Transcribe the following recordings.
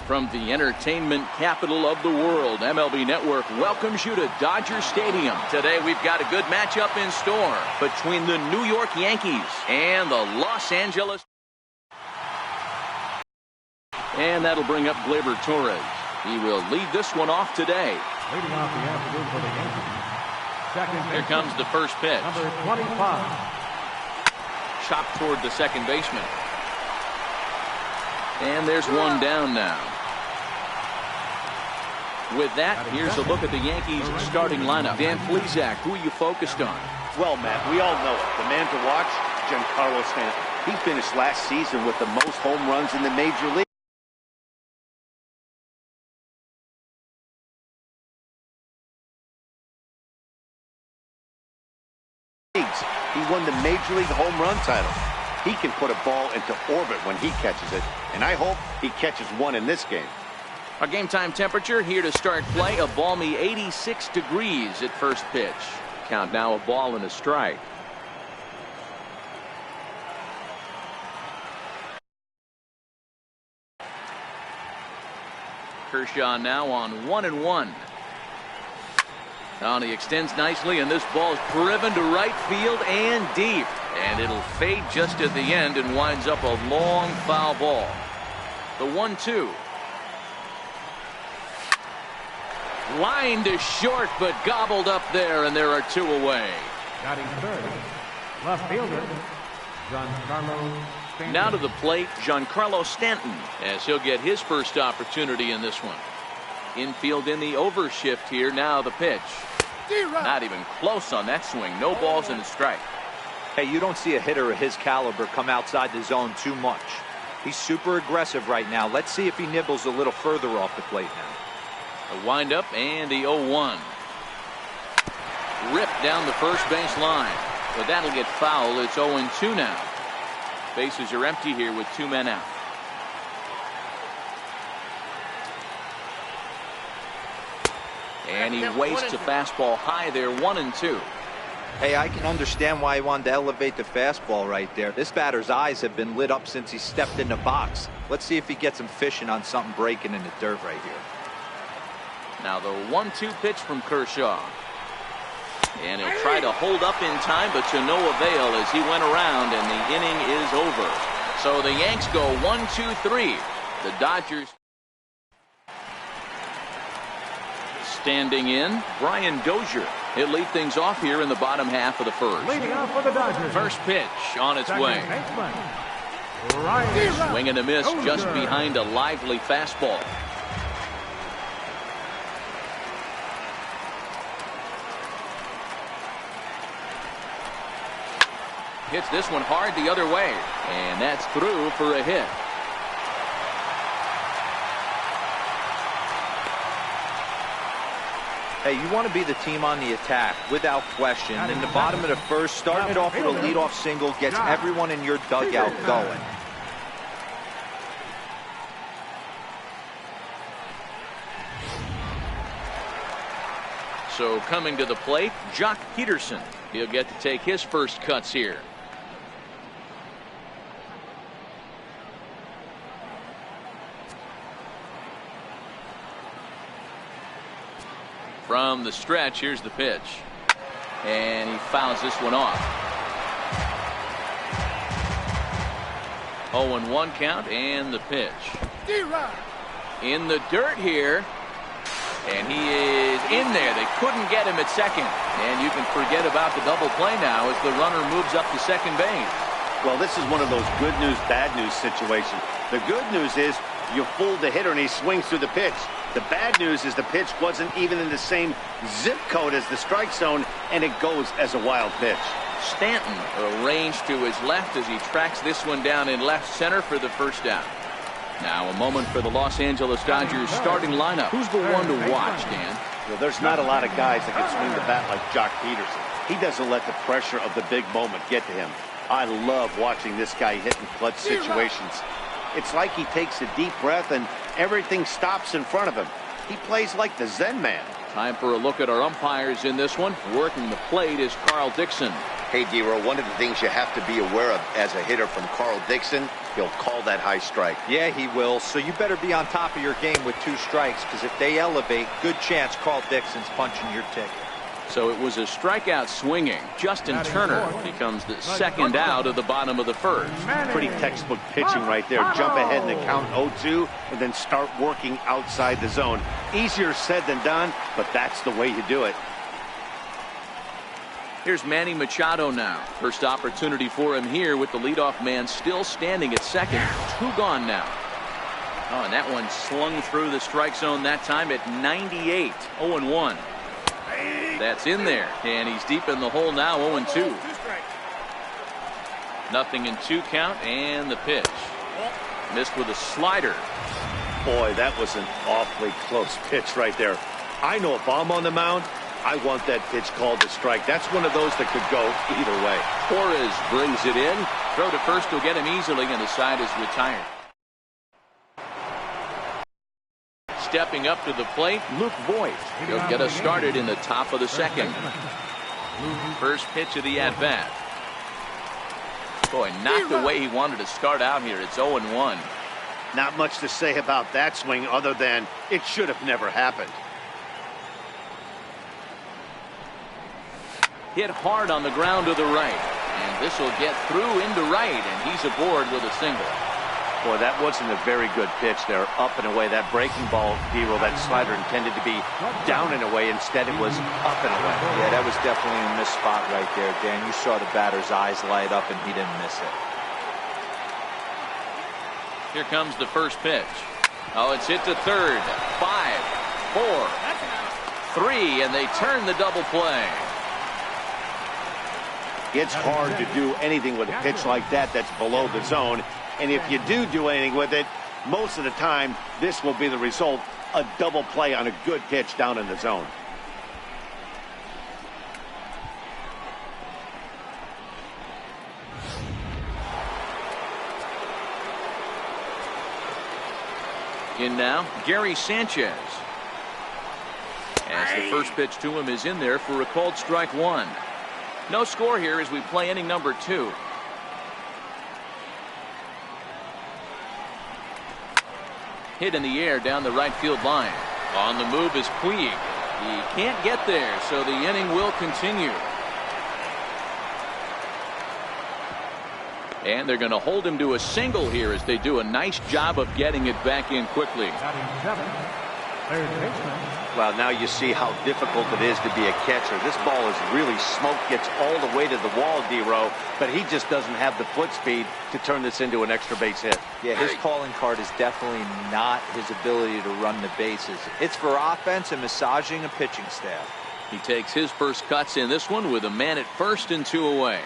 From the entertainment capital of the world, MLB Network welcomes you to Dodger Stadium. Today we've got a good matchup in store between the New York Yankees and the Los Angeles. And that'll bring up Gleyber Torres. He will lead this one off today. Leading off the afternoon for the Yankees. Here comes the first pitch. Number 25. Chopped toward the second baseman. And there's one down now. With that, here's a look at the Yankees starting lineup. Dan Plesac, who are you focused on? Well, Matt, we all know it. The man to watch, Giancarlo Stanton. He finished last season with the most home runs in the major league. He won the Major League home run title. He can put a ball into orbit when he catches it, and I hope he catches one in this game. Our game time temperature here to start play, a balmy 86 degrees at first pitch. Count now a ball and a strike. Kershaw now on 1-1. Now he extends nicely, and this ball is driven to right field and deep. And it'll fade just at the end and winds up a long foul ball. The 1-2. Line to short, but gobbled up there, and there are two away. Batting third, left fielder, Giancarlo Stanton. Now to the plate, Giancarlo Stanton, as he'll get his first opportunity in this one. Infield in the overshift here. Now the pitch. Not even close on that swing. No balls and a strike. Hey, you don't see a hitter of his caliber come outside the zone too much. He's super aggressive right now. Let's see if he nibbles a little further off the plate now. A windup and the 0-1. Ripped down the first base line. But that'll get foul. It's 0-2 now. Bases are empty here with two men out. And he wastes a fastball high there, 1-2. Hey, I can understand why he wanted to elevate the fastball right there. This batter's eyes have been lit up since he stepped in the box. Let's see if he gets him fishing on something breaking in the dirt right here. Now the 1-2 pitch from Kershaw. And he'll try to hold up in time, but to no avail as he went around, and the inning is over. So the Yanks go 1-2-3. The Dodgers. Standing in, Brian Dozier. He'll lead things off here in the bottom half of the first. Leading off for the Dodgers. First pitch on its way. Swing and a miss just behind a lively fastball. Hits this one hard the other way, and that's through for a hit. Hey, you want to be the team on the attack, without question. In the bottom of the first, starting it off with a leadoff single gets everyone in your dugout going. So coming to the plate, Jock Peterson. He'll get to take his first cuts here. From the stretch, here's the pitch. And he fouls this one off. 0-1 count, and the pitch. In the dirt here. And he is in there. They couldn't get him at second. And you can forget about the double play now as the runner moves up to second base. Well, this is one of those good news, bad news situations. The good news is you fooled the hitter and he swings through the pitch. The bad news is the pitch wasn't even in the same zip code as the strike zone, and it goes as a wild pitch. Stanton arranged to his left as he tracks this one down in left center for the first down. Now a moment for the Los Angeles Dodgers starting lineup. Who's the one to watch, Dan? Well, there's not a lot of guys that can swing the bat like Jock Peterson. He doesn't let the pressure of the big moment get to him. I love watching this guy hit in clutch situations. It's like he takes a deep breath and everything stops in front of him. He plays like the Zen man. Time for a look at our umpires in this one. Working the plate is Carl Dixon. Hey, D-Roll, one of the things you have to be aware of as a hitter from Carl Dixon, he'll call that high strike. Yeah, he will. So you better be on top of your game with 2 strikes, because if they elevate, good chance Carl Dixon's punching your ticket. So it was a strikeout swinging. Justin Turner becomes the second out of the bottom of the first. Pretty textbook pitching right there. Jump ahead in the count 0-2 and then start working outside the zone. Easier said than done, but that's the way you do it. Here's Manny Machado now. First opportunity for him here with the leadoff man still standing at second. 2 gone now. Oh, and that one slung through the strike zone that time at 98. 0-1. That's in there, and he's deep in the hole now. 0-2. Nothing in 2 count, and the pitch. Missed with a slider. Boy, that was an awfully close pitch right there. I know if I'm on the mound, I want that pitch called a strike. That's one of those that could go either way. Torres brings it in. Throw to first will get him easily, and the side is retired. Stepping up to the plate, Luke Voigt. He'll get us started in the top of the second. First pitch of the at-bat. Boy, not the way he wanted to start out here. It's 0-1. Not much to say about that swing other than it should have never happened. Hit hard on the ground to the right. And this will get through into right, and he's aboard with a single. Boy, that wasn't a very good pitch there. Up and away. That breaking ball, D-Roll, that slider intended to be down and away. Instead, it was up and away. Yeah, that was definitely a missed spot right there, Dan. You saw the batter's eyes light up, and he didn't miss it. Here comes the first pitch. Oh, it's hit to third. 5, 4, 3, and they turn the double play. It's hard to do anything with a pitch like that that's below the zone. And if you do anything with it, most of the time, this will be the result. A double play on a good pitch down in the zone. In now, Gary Sanchez. As the first pitch to him is in there for a called strike 1. No score here as we play inning number 2. Hit in the air down the right field line. On the move is Puig. He can't get there, so the inning will continue. And they're going to hold him to a single here as they do a nice job of getting it back in quickly. Third baseman. Well, now you see how difficult it is to be a catcher. This ball is really smoked, gets all the way to the wall, D-Row, but he just doesn't have the foot speed to turn this into an extra base hit. Yeah, his calling card is definitely not his ability to run the bases. It's for offense and massaging a pitching staff. He takes his first cuts in this one with a man at first and 2 away.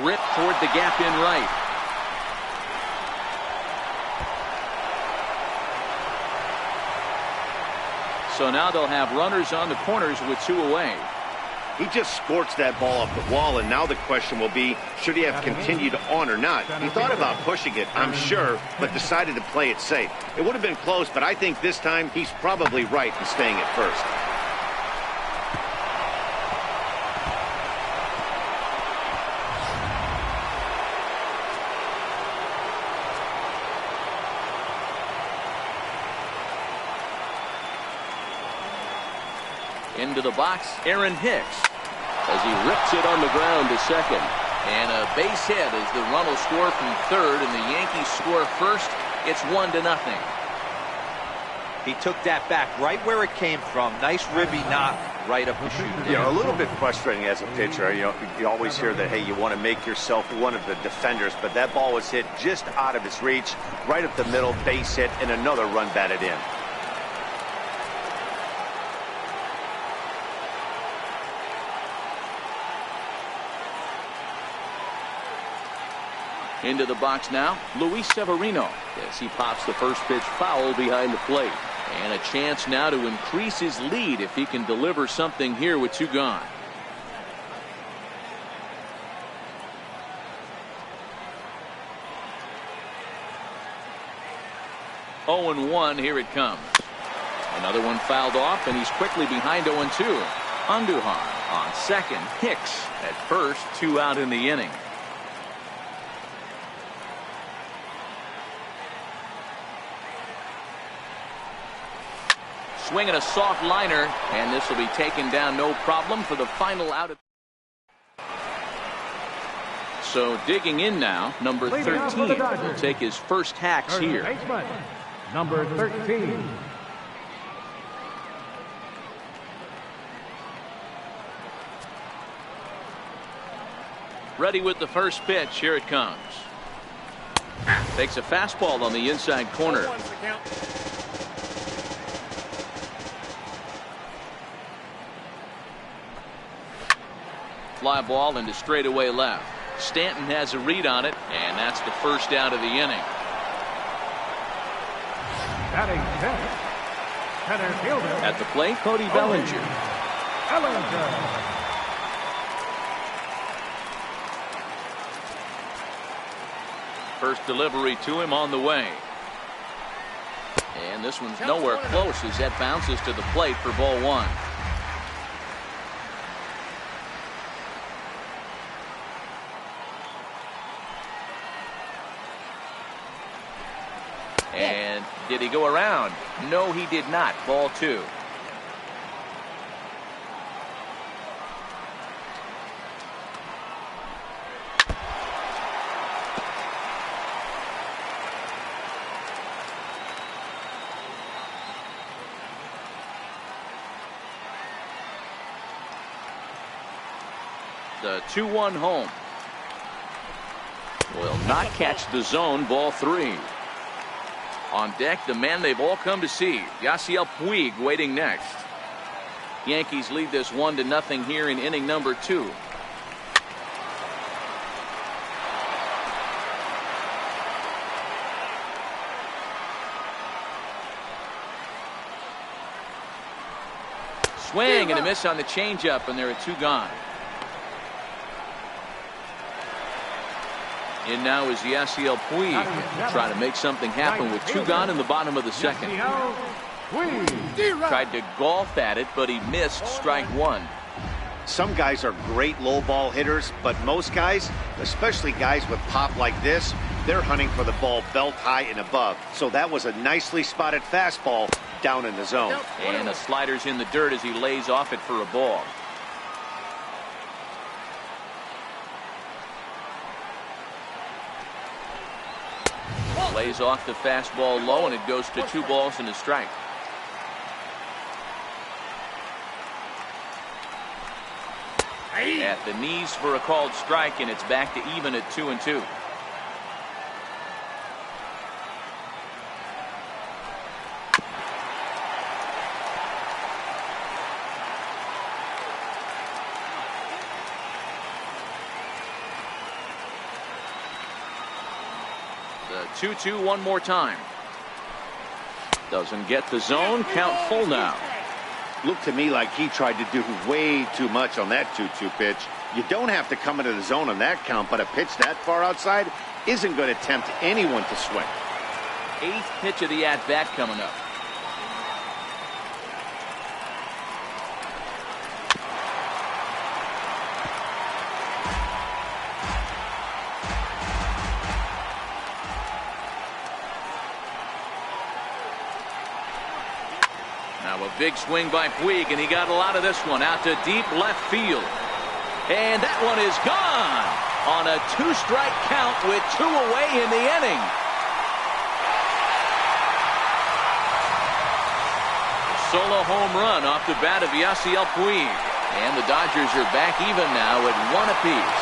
Ripped toward the gap in right. So now they'll have runners on the corners with 2 away. He just scorched that ball off the wall, and now the question will be, should he have continued on or not? He thought about pushing it, I'm sure, but decided to play it safe. It would have been close, but I think this time he's probably right in staying at first. Into the box, Aaron Hicks, as he rips it on the ground to second. And a base hit as the run will score from third, and the Yankees score first. It's 1-0. He took that back right where it came from. Nice ribby knock right up the chute. Yeah, a little bit frustrating as a pitcher. You always hear that, hey, you want to make yourself one of the defenders, but that ball was hit just out of his reach, right up the middle, base hit, and another run batted in. Into the box now, Luis Severino, as he pops the first pitch foul behind the plate. And a chance now to increase his lead if he can deliver something here with 2 gone. Oh, 0-1, here it comes. Another one fouled off, and he's quickly behind 0-2. Andujar on second. Hicks at first. 2 out in the inning. Swinging a soft liner, and this will be taken down no problem for the final out. So digging in now, number 13 will take his first hacks here. Baseman, number 13. Ready with the first pitch. Here it comes. Takes a fastball on the inside corner. Fly ball into straightaway left. Stanton has a read on it, and that's the first out of the inning. Batting 10th, center fielder. At the plate, Cody Bellinger. Bellinger. First delivery to him on the way. And this one's nowhere close as that bounces to the plate for ball 1. And did he go around? No, he did not. Ball 2. The 2-1 home. Will not catch the zone. Ball 3. On deck, the man they've all come to see, Yasiel Puig, waiting next. Yankees lead this 1-0 here in inning number 2. Swing and a miss on the changeup, and there are 2 gone. In now is Yasiel Puig. Trying to make something happen with 2 gone in the bottom of the second. Tried to golf at it, but he missed strike 1. Some guys are great low ball hitters, but most guys, especially guys with pop like this, they're hunting for the ball belt high and above. So that was a nicely spotted fastball down in the zone. And the slider's in the dirt as he lays off it for a ball. Lays off the fastball low, and it goes to 2 balls and a strike. At the knees for a called strike, and it's back to even at 2-2. The 2-2 one more time. Doesn't get the zone. Count full now. Looked to me like he tried to do way too much on that 2-2 pitch. You don't have to come into the zone on that count, but a pitch that far outside isn't going to tempt anyone to swing. 8th pitch of the at-bat coming up. Now a big swing by Puig, and he got a lot of this one out to deep left field. And that one is gone on a 2-strike count with 2 away in the inning. A solo home run off the bat of Yasiel Puig. And the Dodgers are back even now at 1 apiece.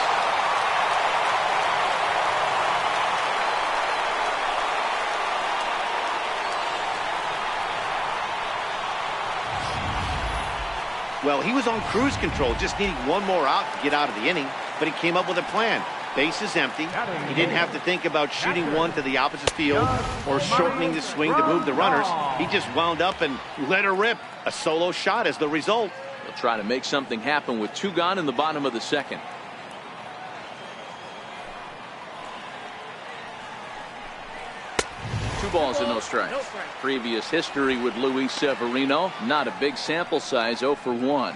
Well, he was on cruise control, just needing 1 more out to get out of the inning, but he came up with a plan. Base is empty. He didn't have to think about shooting one to the opposite field or shortening the swing to move the runners. He just wound up and let her rip. A solo shot is the result. He'll try to make something happen with 2 gone in the bottom of the second. Balls and no strikes. Previous history with Luis Severino. Not a big sample size. 0 for 1.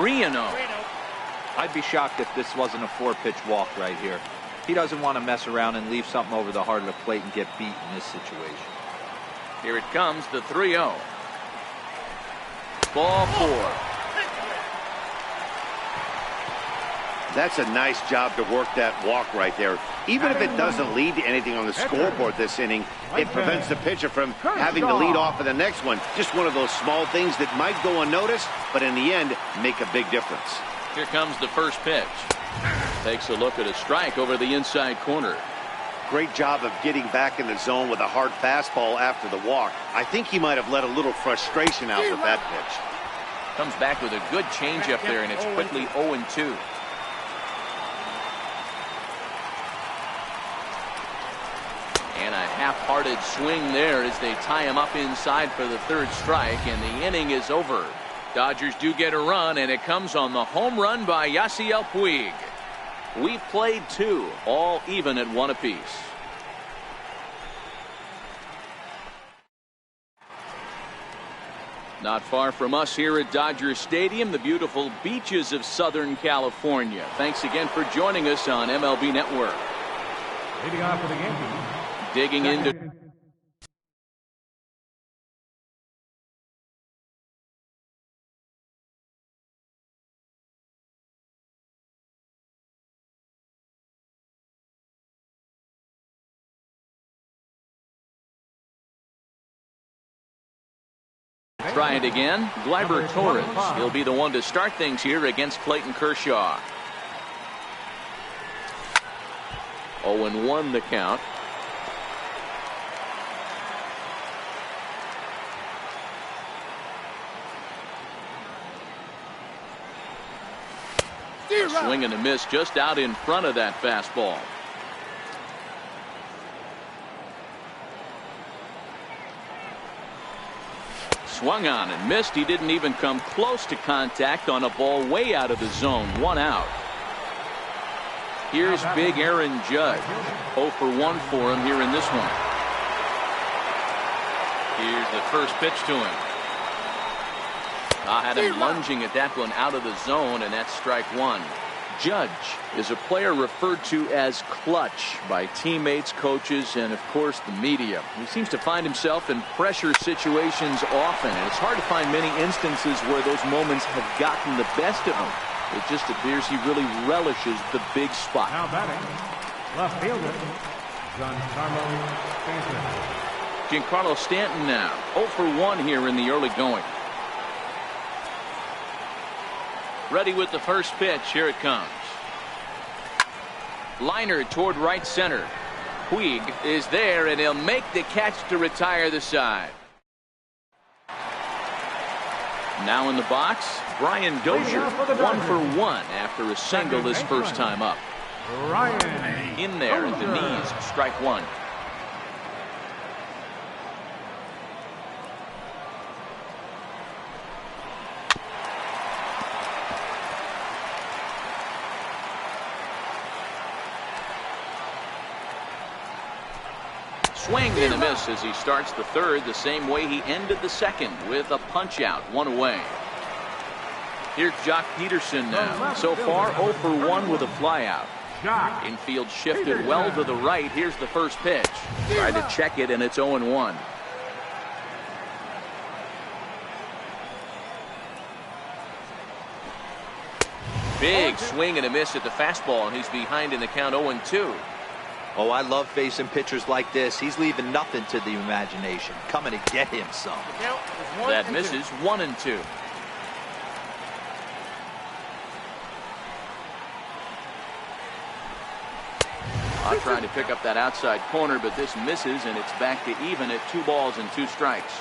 3-0. I'd be shocked if this wasn't a 4-pitch walk right here. He doesn't want to mess around and leave something over the heart of the plate and get beat in this situation. Here it comes, the 3-0. Ball 4. That's a nice job to work that walk right there. Even if it doesn't lead to anything on the scoreboard this inning, it prevents the pitcher from having to lead off in the next one. Just one of those small things that might go unnoticed, but in the end, make a big difference. Here comes the first pitch. Takes a look at a strike over the inside corner. Great job of getting back in the zone with a hard fastball after the walk. I think he might have let a little frustration out with that pitch. Comes back with a good changeup there, and it's quickly 0-2. And a half-hearted swing there as they tie him up inside for the third strike, and the inning is over. Dodgers do get a run, and it comes on the home run by Yasiel Puig. We played 2, all even at 1 apiece. Not far from us here at Dodger Stadium, the beautiful beaches of Southern California. Thanks again for joining us on MLB Network. Leading off for the Yankees. Digging into try it again. Gleyber Torres. He'll be the one to start things here against Clayton Kershaw. 0-1 the count. A swing and a miss just out in front of that fastball. Swung on and missed. He didn't even come close to contact on a ball way out of the zone. 1 out. Here's big Aaron Judge. 0 for 1 for him here in this one. Here's the first pitch to him. I had him lunging at that one out of the zone, and that's strike 1. Judge is a player referred to as clutch by teammates, coaches, and of course the media. He seems to find himself in pressure situations often, and it's hard to find many instances where those moments have gotten the best of him. It just appears he really relishes the big spot. Now batting, left fielder, Giancarlo Stanton now 0 for 1 here in the early going. Ready with the first pitch. Here it comes. Liner toward right center. Puig is there, and he'll make the catch to retire the side. Now in the box, Brian Dozier, 1 for 1 after a single his first time up. In there at the knees, strike 1. Swing and a miss as he starts the third the same way he ended the second, with a punch out, 1 away. Here's Jock Peterson now. So far 0 for 1 with a flyout. Infield shifted well to the right. Here's the first pitch. Tried to check it, and it's 0-1. Big swing and a miss at the fastball, and he's behind in the count 0-2. Oh, I love facing pitchers like this. He's leaving nothing to the imagination. Coming to get him some. That misses 1-2. Trying to pick up that outside corner, but this misses, and it's back to even at 2 balls and 2 strikes.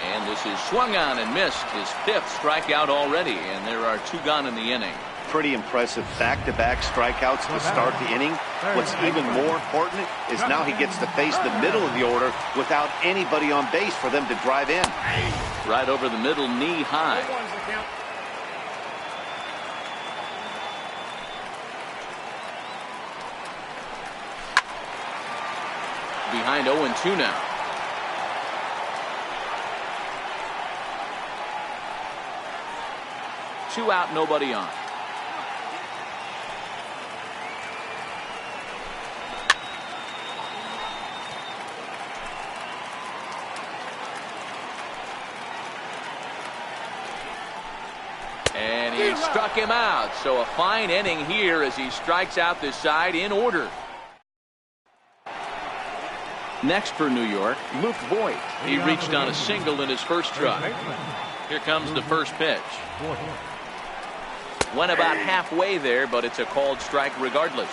And this is swung on and missed. His 5th strikeout already, and there are 2 gone in the inning. Pretty impressive back-to-back strikeouts to start the inning. What's even more important is now he gets to face the middle of the order without anybody on base for them to drive in. Right over the middle, knee high. Behind 0-2 now. 2 out, nobody on. And he struck him out. So a fine inning here as he strikes out this side in order. Next for New York, Luke Voigt. He reached on a single in his first try. Here comes the first pitch. Went about halfway there, but it's a called strike regardless.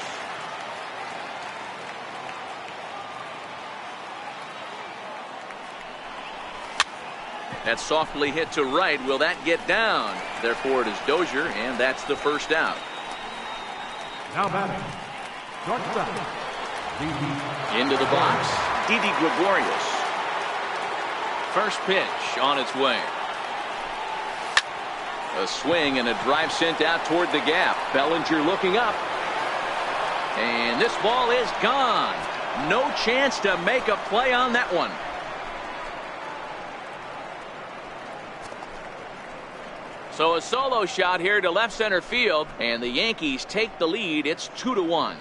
That's softly hit to right. Will that get down? Therefore it is Dozier, and that's the first out. Now batting, shortstop, into the box, Didi Gregorius. First pitch on its way. A swing and a drive sent out toward the gap. Bellinger looking up. And this ball is gone. No chance to make a play on that one. So a solo shot here to left center field, and the Yankees take the lead. It's 2-1.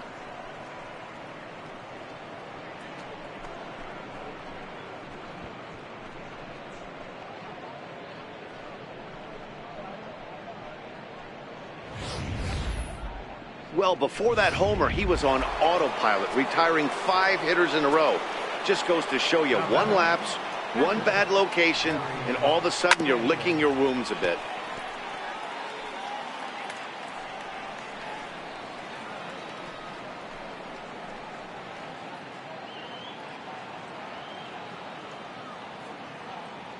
Well, before that homer, he was on autopilot, retiring 5 hitters in a row. Just goes to show you, one lapse, one bad location, and all of a sudden you're licking your wounds a bit.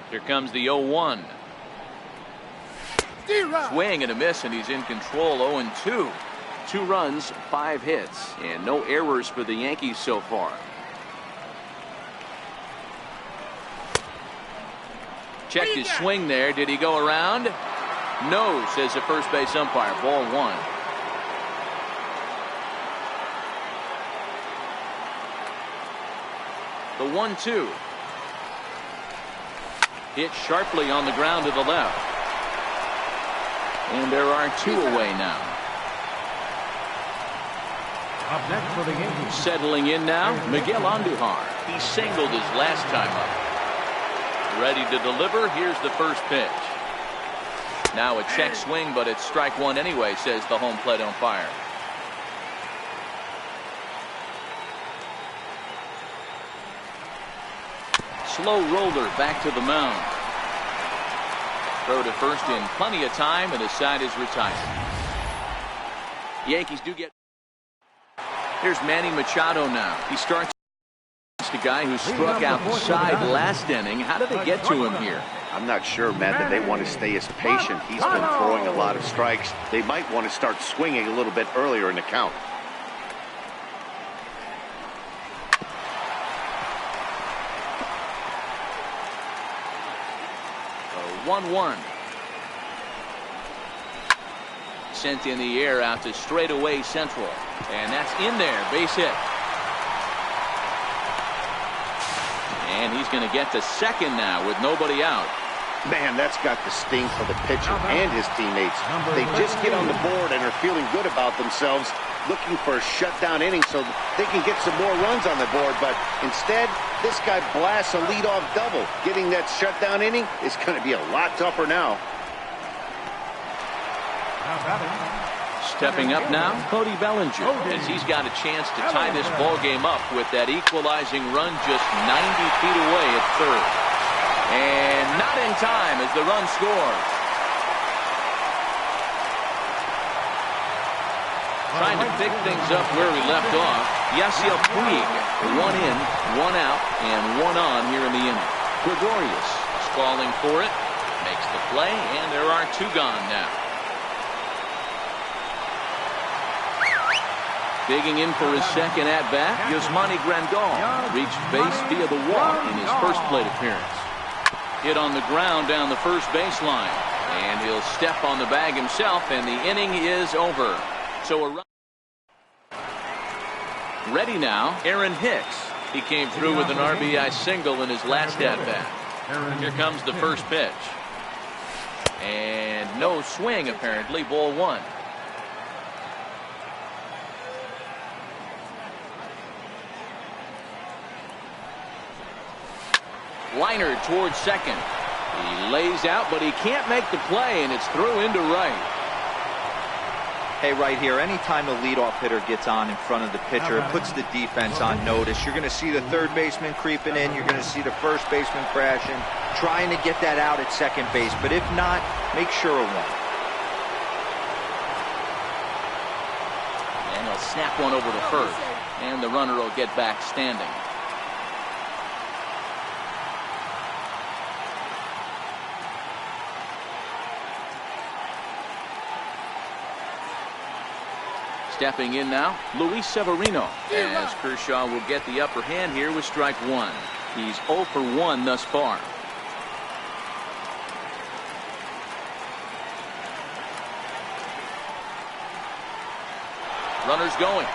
Here comes the 0-1. Swing and a miss, and he's in control. 0-2. 2 runs, 5 hits, and no errors for the Yankees so far. Checked his swing there. Did he go around? No, says the first base umpire. Ball 1. The 1-2. Hit sharply on the ground to the left. And there are 2 away now. up next for the Yankees. Settling in now, Miguel Andujar. He singled his last time up. Ready to deliver. Here's the first pitch. Now a check swing, but it's strike 1 anyway, says the home plate umpire. Slow roller back to the mound. Throw to first in plenty of time, and his side is retired. Yankees do get. Here's Manny Machado now. He starts the guy who struck outside last inning. How did they get to him here? I'm not sure, Matt, that they want to stay as patient. He's been throwing a lot of strikes. They might want to start swinging a little bit earlier in the count. A 1-1. Sent in the air out to straightaway central. And that's in there. Base hit. And he's going to get to second now with nobody out. Man, that's got the sting for the pitcher and his teammates. They just get on the board and are feeling good about themselves, looking for a shutdown inning so they can get some more runs on the board. But instead, this guy blasts a leadoff double. Getting that shutdown inning is going to be a lot tougher now. Stepping up now, Cody Bellinger, as he's got a chance to tie this ball game up with that equalizing run just 90 feet away at third. And not in time as the run scores. Trying to pick things up where we left off. Yasiel Puig, 1 in, 1 out, and 1 on here in the inning. Gregorius is calling for it, makes the play, and there are 2 gone now. Digging in for his second at-bat, Yasmani Grandal reached base via the walk in his first plate appearance. Hit on the ground down the first baseline, and he'll step on the bag himself, and the inning is over. So a run. Ready now, Aaron Hicks. He came through with an RBI single in his last at-bat. Here comes the first pitch. And no swing, apparently. Ball one. Liner towards second. He lays out, but he can't make the play, and it's through into right. Hey, right here, anytime a leadoff hitter gets on in front of the pitcher, it puts the defense on notice. You're going to see the third baseman creeping in. You're going to see the first baseman crashing, trying to get that out at second base. But if not, make sure of one. And he'll snap one over to first. And the runner will get back standing. Stepping in now, Luis Severino, as Kershaw will get the upper hand here with strike one. He's 0 for 1 thus far. Runners going.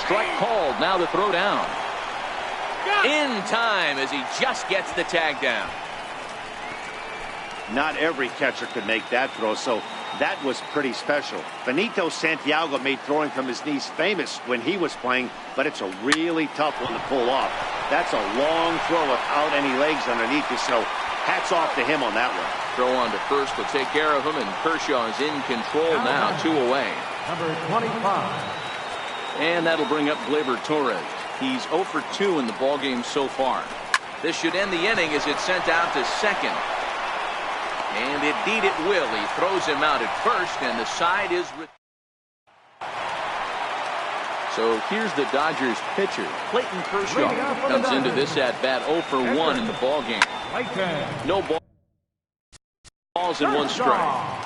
Strike called, now the throw down. In time as he just gets the tag down. Not every catcher could make that throw, so that was pretty special. Benito Santiago made throwing from his knees famous when he was playing, but it's a really tough one to pull off. That's a long throw without any legs underneath you, so hats off to him on that one. Throw on to first will take care of him, and Kershaw is in control now, 2 away. Number 25. And that'll bring up Gleyber Torres. He's 0 for 2 in the ballgame so far. This should end the inning as it's sent out to second. And indeed it will. He throws him out at first, and the side is... So here's the Dodgers pitcher, Clayton Kershaw, comes into this at-bat 0 for 1 in the ballgame. No balls and 1 strike.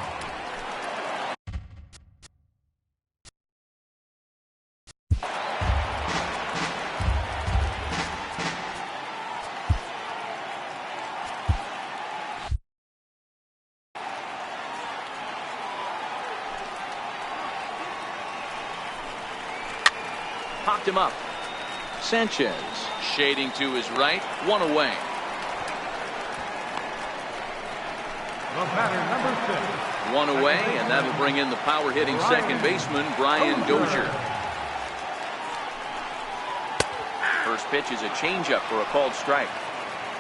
Popped him up. Sanchez shading to his right, 1 away. The batter, number 6. 1 away, and that'll bring in the power hitting second baseman, Brian Dozier. First pitch is a changeup for a called strike.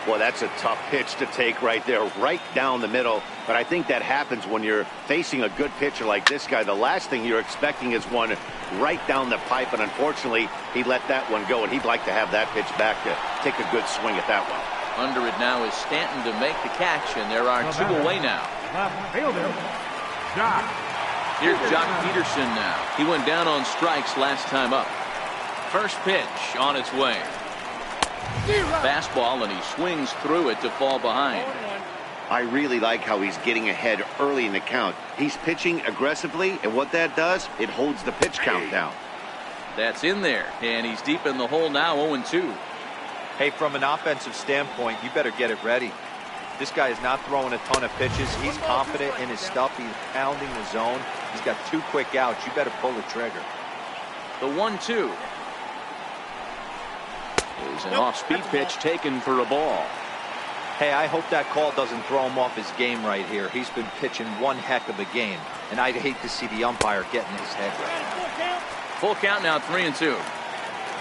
Boy, that's a tough pitch to take right there, right down the middle. But I think that happens when you're facing a good pitcher like this guy. The last thing you're expecting is one right down the pipe, and unfortunately, he let that one go, and he'd like to have that pitch back to take a good swing at that one. Under it now is Stanton to make the catch, and there are 2 away now. Left fielder, Jock. Here's Jock Peterson now. He went down on strikes last time up. First pitch on its way. Fastball, and he swings through it to fall behind. I really like how he's getting ahead early in the count. He's pitching aggressively, and what that does, it holds the pitch count down. That's in there, and he's deep in the hole now, 0-2. Hey, from an offensive standpoint, you better get it ready. This guy is not throwing a ton of pitches. He's confident in his stuff. He's pounding the zone. He's got 2 quick outs. You better pull the trigger. The 1-2 is an off-speed pitch taken for a ball. Hey, I hope that call doesn't throw him off his game right here. He's been pitching one heck of a game, and I'd hate to see the umpire getting his head right now. Full count now, 3-2.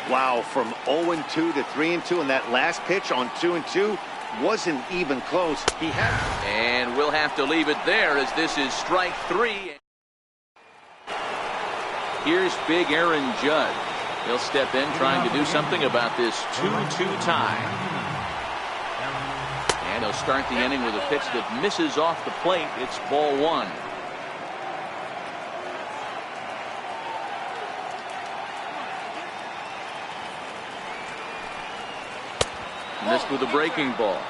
Wow, from 0-2 to 3-2, and that last pitch on 2-2 wasn't even close. He had. And we'll have to leave it there as this is strike 3. Here's big Aaron Judge. He'll step in trying to do something about this 2-2 tie. And he'll start the inning with a pitch that misses off the plate. It's ball 1. Missed with a breaking ball.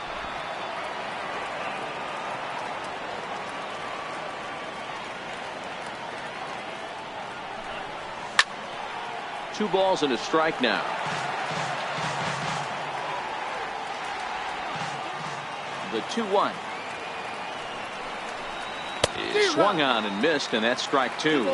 Two balls and a strike now. The 2-1 is swung on and missed, and that's strike 2.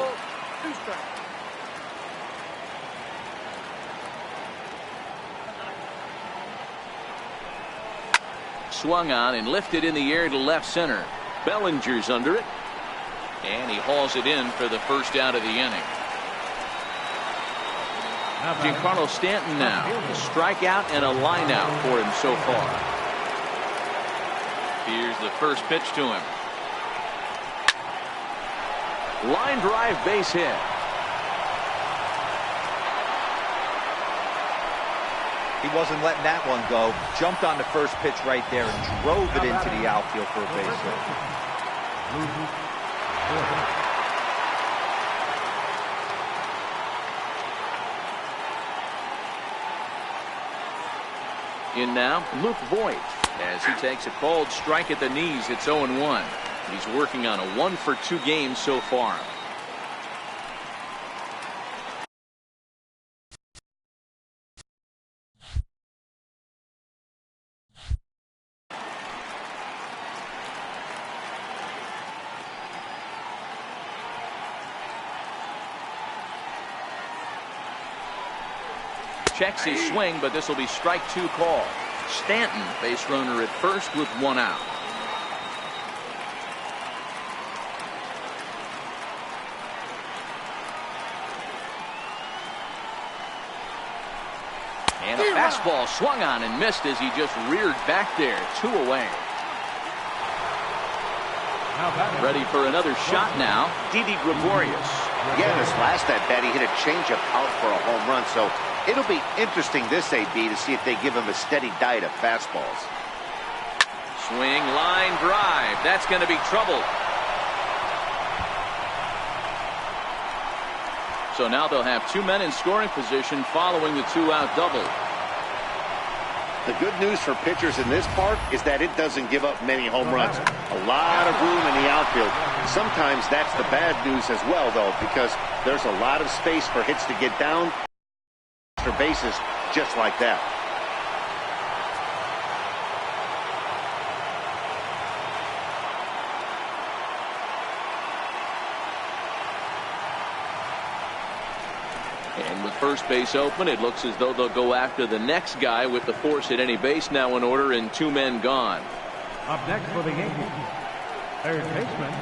Swung on and lifted in the air to left center. Bellinger's under it. And he hauls it in for the first out of the inning. Giancarlo Stanton now. A strikeout and a line out for him so far. Here's the first pitch to him. Line drive, base hit. He wasn't letting that one go. Jumped on the first pitch right there and drove it into the outfield for a base hit. In now, Luke Voigt, as he takes a called strike at the knees. It's 0-1. He's working on a 1-for-2 game so far. Checks his swing, but this will be strike 2 call. Stanton, base runner at first with 1 out. And a fastball swung on and missed as he just reared back there. 2 away. Ready for another shot now, Didi Gregorius. Yeah, this last at bat, he hit a changeup out for a home run, so it'll be interesting this AB to see if they give him a steady diet of fastballs. Swing, line drive. That's going to be trouble. So now they'll have 2 men in scoring position following the 2-out double. The good news for pitchers in this park is that it doesn't give up many home runs. A lot of room in the outfield. Sometimes that's the bad news as well, though, because there's a lot of space for hits to get down for bases just like that. And with first base open, it looks as though they'll go after the next guy with the force at any base now in order and 2 men gone. Up next for the Yankees, third baseman,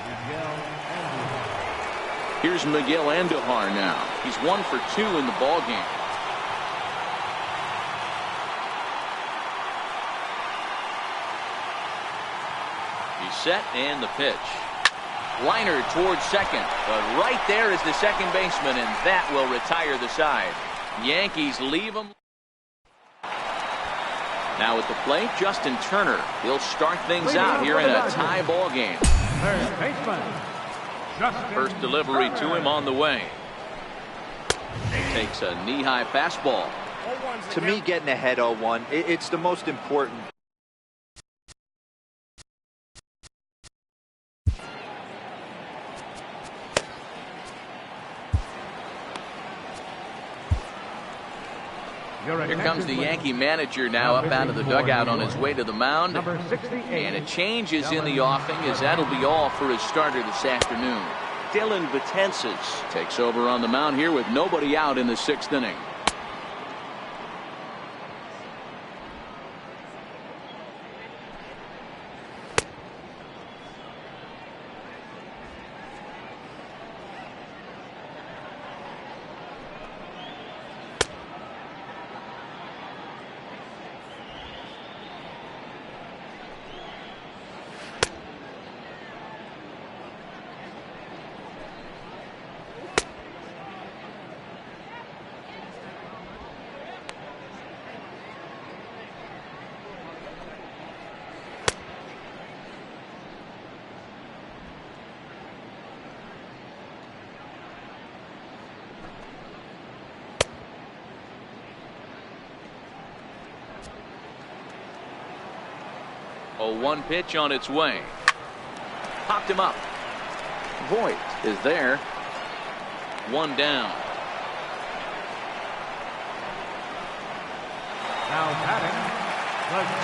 Miguel Andujar. Here's Miguel Andujar now. He's 1 for 2 in the ballgame. He's set and the pitch. Liner towards second, but right there is the second baseman, and that will retire the side. Yankees leave him. Now at the plate, Justin Turner. He'll start things out here in a tie ball game. Third baseman, Justin First delivery to him on the way. He takes a knee-high fastball. To me, getting ahead 0-1, it's the most important. Here comes the Yankee manager now up out of the dugout on his way to the mound. And a change is in the offing, as that'll be all for his starter this afternoon. Dellin Betances takes over on the mound here with nobody out in the 6th inning. A 1 pitch on its way. Popped him up. Voigt is there. 1 down. now batting.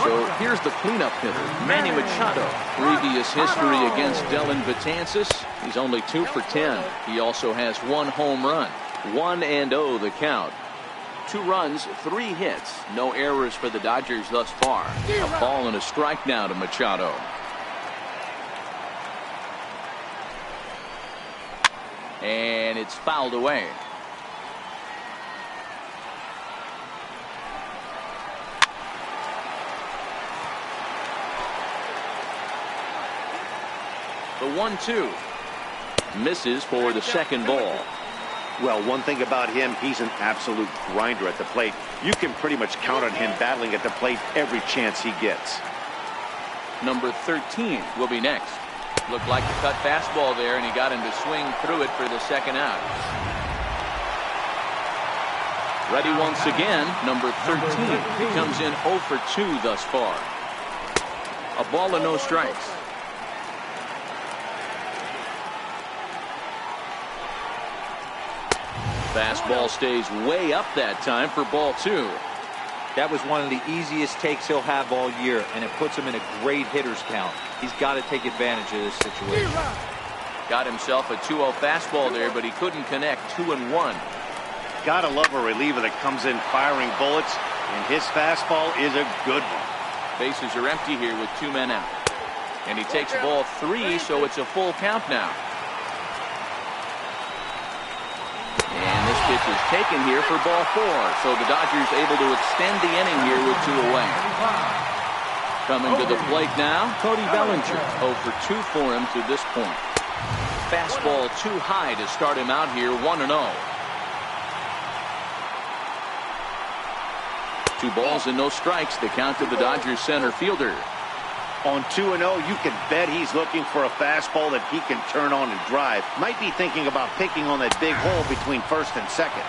So here's the cleanup hitter, Manny Machado. Previous history against Dellin Betances. He's only 2 for 10. He also has 1 home run. 1-0 the count. 2 runs, 3 hits. No errors for the Dodgers thus far. A ball and a strike now to Machado. And it's fouled away. The 1-2 misses for the second ball. Well, one thing about him, he's an absolute grinder at the plate. You can pretty much count on him battling at the plate every chance he gets. Number 13 will be next. Looked like a cut fastball there, and he got him to swing through it for the second out. Ready once again, number 13. He comes in 0 for 2 thus far. A ball and no strikes. Fastball stays way up that time for ball 2. That was one of the easiest takes he'll have all year, and it puts him in a great hitter's count. He's got to take advantage of this situation. Got himself a 2-0 fastball there, but he couldn't connect. 2-1. Gotta love a reliever that comes in firing bullets, and his fastball is a good one. Bases are empty here with 2 men out. And he takes ball 3, so it's a full count now. And this pitch is taken here for ball 4. So the Dodgers able to extend the inning here with 2 away. Coming to the plate now, Cody Bellinger. 0 for 2 for him to this point. Fastball too high to start him out here, 1-0. 2 balls and no strikes. The count to the Dodgers center fielder. On 2-0, you can bet he's looking for a fastball that he can turn on and drive. Might be thinking about picking on that big hole between first and second.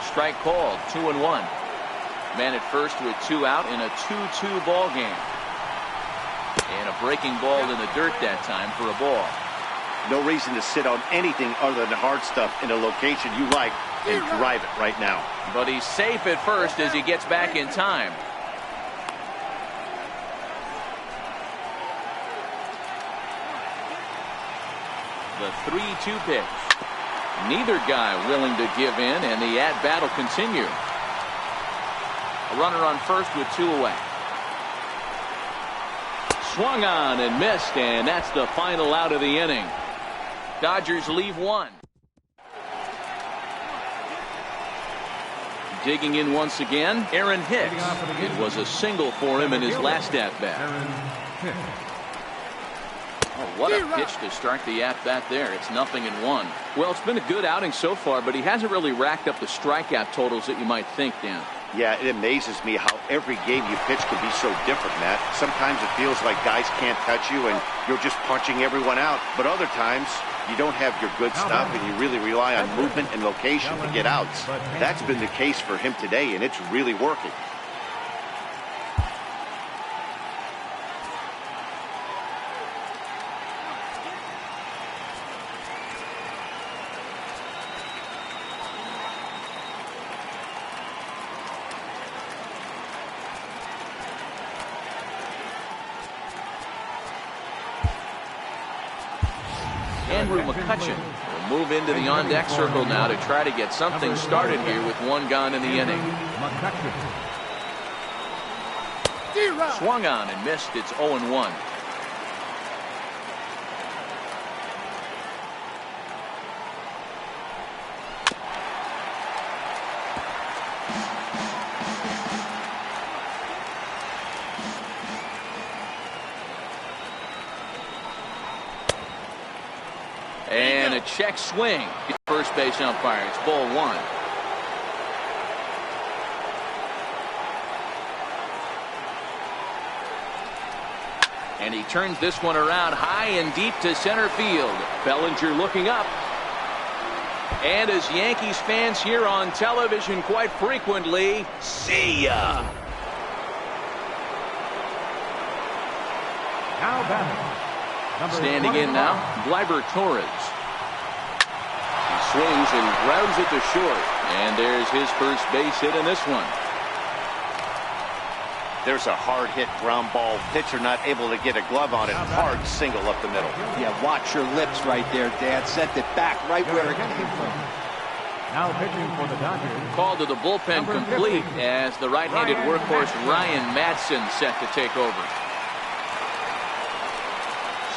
Strike called, 2-1. Man at first with 2 out in a 2-2 ball game. And a breaking ball in the dirt that time for a ball. No reason to sit on anything other than hard stuff in a location you like and drive it right now. But he's safe at first as he gets back in time. The 3-2 pitch. Neither guy willing to give in, and the at-bat will continue. A runner on first with 2 away. Swung on and missed, and that's the final out of the inning. Dodgers leave 1. Digging in once again, Aaron Hicks. It was a single for him in his last at-bat. Oh, what a pitch to start the at-bat there. It's 0-1. Well, it's been a good outing so far, but he hasn't really racked up the strikeout totals that you might think, Dan. Yeah, it amazes me how every game you pitch can be so different, Matt. Sometimes it feels like guys can't touch you and you're just punching everyone out. But other times, you don't have your good stuff and you really rely on movement and location to get outs. That's been the case for him today, and it's really working. Andrew McCutcheon will move into the on-deck circle now to try to get something started here with 1 gone in the inning. Swung on and missed. It's 0-1. And a check swing. First base umpire. It's ball 1. And he turns this one around high and deep to center field. Bellinger looking up. And as Yankees fans hear on television quite frequently, see ya. Now batting. Standing in now, Gleyber Torres. He swings and grounds it to short. And there's his first base hit in this one. There's a hard hit ground ball. Pitcher not able to get a glove on it. Hard single up the middle. Yeah, watch your lips right there, Dad. Sent it back right where it came from. Now pitching for the Dodgers. Call to the bullpen complete as the right-handed workhorse Ryan Madson set to take over.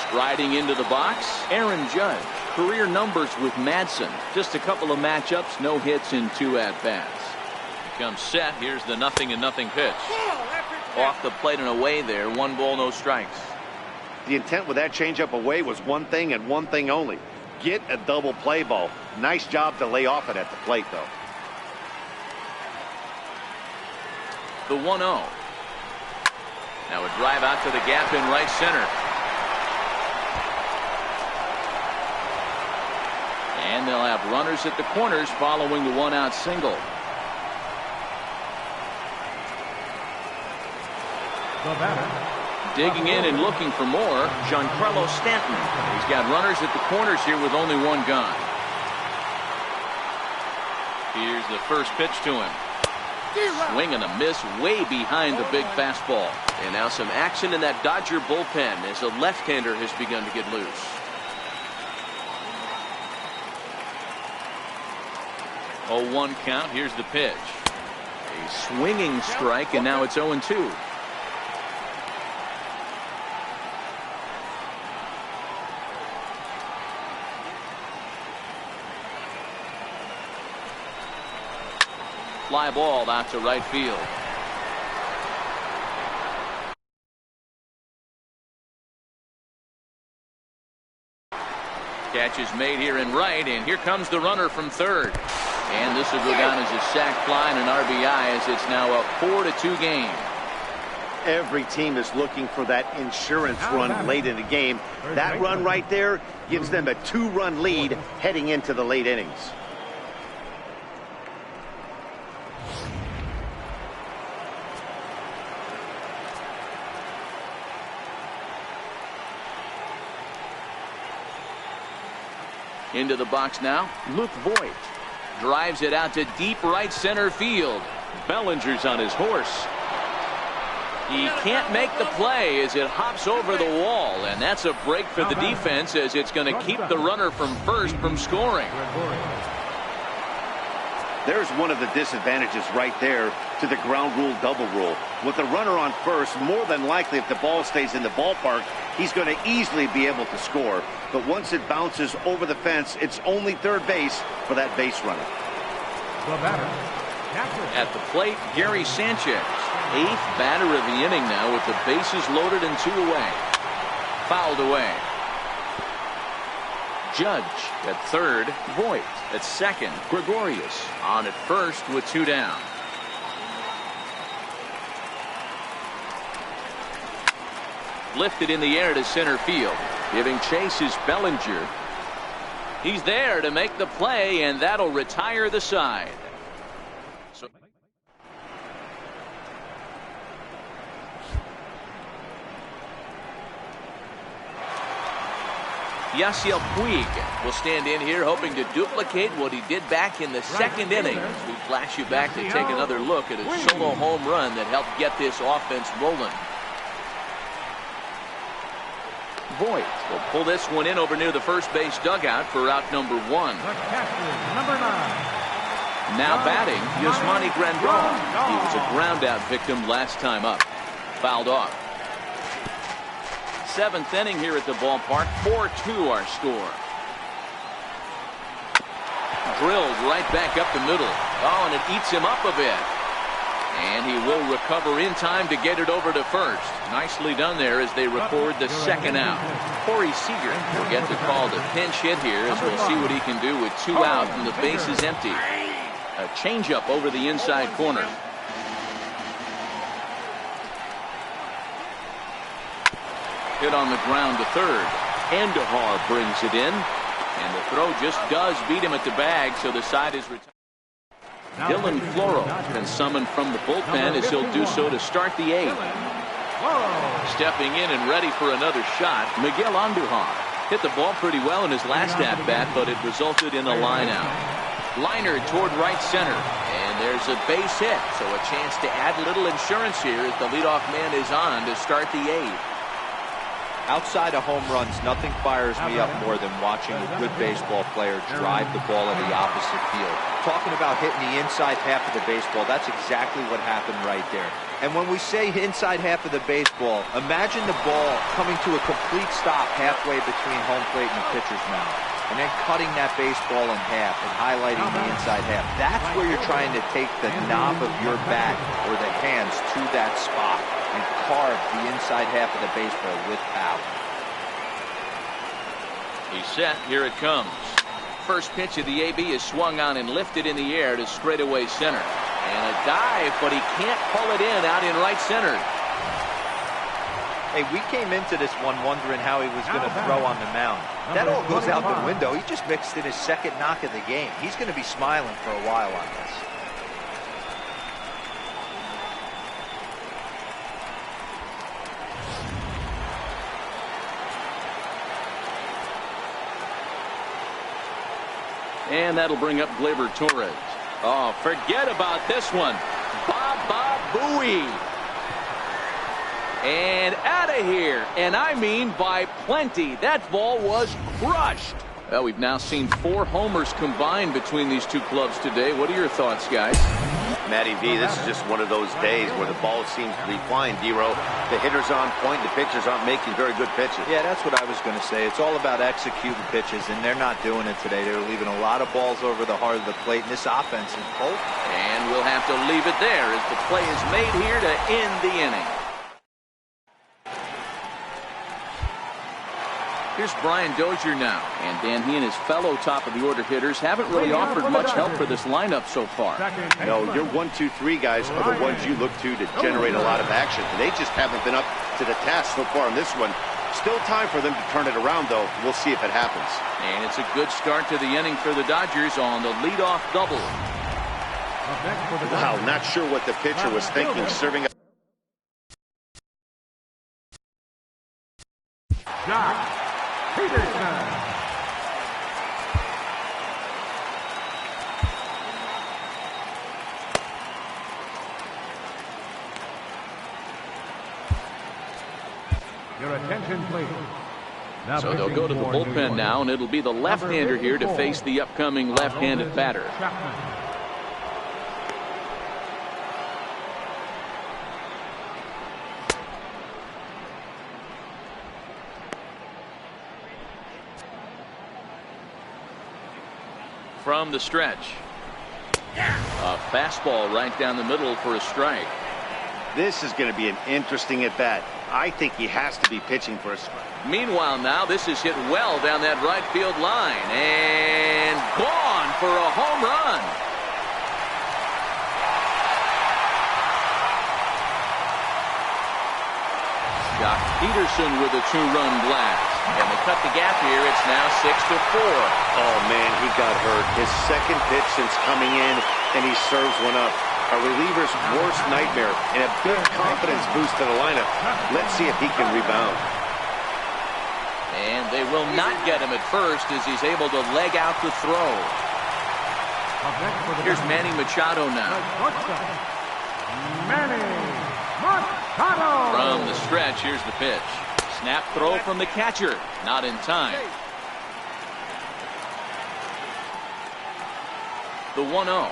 Striding into the box, Aaron Judge. career numbers with Madsen. Just a couple of matchups, no hits in 2 at-bats. He comes set. Here's the 0-0 pitch. Off the plate and away there. 1 ball, no strikes. The intent with that changeup away was one thing and one thing only. Get a double play ball. Nice job to lay off it at the plate, though. The 1-0. Now a drive out to the gap in right center. And they'll have runners at the corners following the 1-out single. The batter. Digging in and looking for more, Giancarlo Stanton. He's got runners at the corners here with only 1 gone. Here's the first pitch to him. Swing and a miss way behind the big fastball. And now some action in that Dodger bullpen as a left-hander has begun to get loose. Oh, 1 count. Here's the pitch. A swinging strike, and now it's 0-2. Fly ball out to right field. Catch is made here in right, and here comes the runner from third. And this will go down as a sac fly and an RBI, as it's now a 4-2 game. Every team is looking for that insurance run late in the game. That run right there gives them a 2-run lead heading into the late innings. Into the box now, Luke Voigt. Drives it out to deep right center field. Bellinger's on his horse. He can't make the play as it hops over the wall, and that's a break for the defense, as it's going to keep the runner from first from scoring. There's one of the disadvantages right there to the ground rule double rule. With the runner on first, more than likely if the ball stays in the ballpark, he's going to easily be able to score. But once it bounces over the fence, it's only third base for that base runner. The batter. At the plate, Gary Sanchez. 8th batter of the inning now with the bases loaded and 2 away. Fouled away. Judge at third. Voigt at second. Gregorius on at first with 2 down. Lifted in the air to center field. Giving chase is Bellinger. He's there to make the play, and that'll retire the side. So Yasiel Puig will stand in here hoping to duplicate what he did back in the second inning. We flash you back to take another look at a solo home run that helped get this offense rolling. Voigt will pull this one in over near the first base dugout for out number 1. The catcher, number 9. Now batting, Yasmani Grandal. He was a ground out victim last time up. Fouled off. 7th inning here at the ballpark. 4-2 our score. Drilled right back up the middle. Oh, and it eats him up a bit. And he will recover in time to get it over to first. Nicely done there as they record the second out. Corey Seager will get the call to pinch hit here, as we'll see what he can do with 2 out and the base is empty. A changeup over the inside corner. Hit on the ground to third. Andahar brings it in. And the throw just does beat him at the bag, so the side is retired. Dylan Floro been summoned from the bullpen, as he'll do so to start the 8th. Stepping in and ready for another shot, Miguel Andujar hit the ball pretty well in his last at-bat, but it resulted in a line-out. Liner toward right center, and there's a base hit, so a chance to add a little insurance here as the leadoff man is on to start the 8th. Outside of home runs, nothing fires me up more than watching a good baseball player drive the ball in the opposite field. Talking about hitting the inside half of the baseball, that's exactly what happened right there. And when we say inside half of the baseball, imagine the ball coming to a complete stop halfway between home plate and the pitcher's mound. and then cutting that baseball in half and highlighting the inside half. That's where you're trying to take the knob of your bat or the hands to that spot and carve the inside half of the baseball with power. He's set. Here it comes. First pitch of the AB is swung on and lifted in the air to straightaway center. And a dive, but he can't pull it in out in right center. Hey, we came into this one wondering how he was going to throw on the mound. That all goes out the window. He just mixed in his second knock of the game. He's going to be smiling for a while on this. And that'll bring up Gleyber Torres. Oh, forget about this one. Baba Booey. And out of here. And I mean by plenty. That ball was crushed. Well, we've now seen 4 homers combined between these two clubs today. What are your thoughts, guys? Matty V, this is just one of those days where the ball seems to be flying, D-Row. The hitters on point, the pitchers aren't making very good pitches. Yeah, that's what I was going to say. It's all about executing pitches, and they're not doing it today. They're leaving a lot of balls over the heart of the plate, and this offense is both. And we'll have to leave it there as the play is made here to end the inning. Here's Brian Dozier now. And Dan, he and his fellow top-of-the-order hitters haven't really offered much help for this lineup so far. No, your 1, 2, 3 guys are the ones you look to generate a lot of action. They just haven't been up to the task so far in this one. Still time for them to turn it around, though. We'll see if it happens. And it's a good start to the inning for the Dodgers on the leadoff double. Wow, not sure what the pitcher was thinking, serving up. Your attention, please. Now so they'll go to the bullpen now, and it'll be the left-hander here to face the upcoming left-handed batter. From the stretch. A fastball right down the middle for a strike. This is going to be an interesting at-bat. I think he has to be pitching for a strike. Meanwhile, now this is hit well down that right field line. And gone for a home run. Jock Peterson with a 2-run blast. And they cut the gap here. It's now 6-4. Oh, man, he got hurt. His second pitch since coming in, and he serves one up. A reliever's worst nightmare and a big confidence boost to the lineup. Let's see if he can rebound. And they will not get him at first as he's able to leg out the throw. Here's Manny Machado now. Manny Machado. From the stretch, here's the pitch. Snap throw from the catcher. Not in time. The 1-0.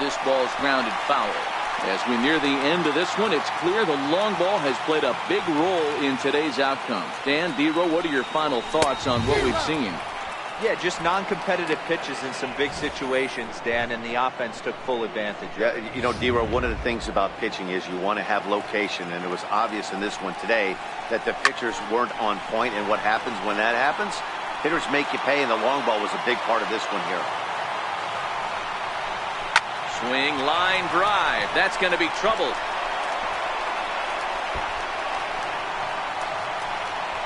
This ball's grounded foul. As we near the end of this one, it's clear the long ball has played a big role in today's outcome. Dan, D-Row, what are your final thoughts on what we've seen? Yeah, just non-competitive pitches in some big situations, Dan, and the offense took full advantage. Yeah, you know, D-Row, one of the things about pitching is you want to have location, and it was obvious in this one today that the pitchers weren't on point, and what happens when that happens? Hitters make you pay, and the long ball was a big part of this one here. Swing, line drive. That's going to be trouble.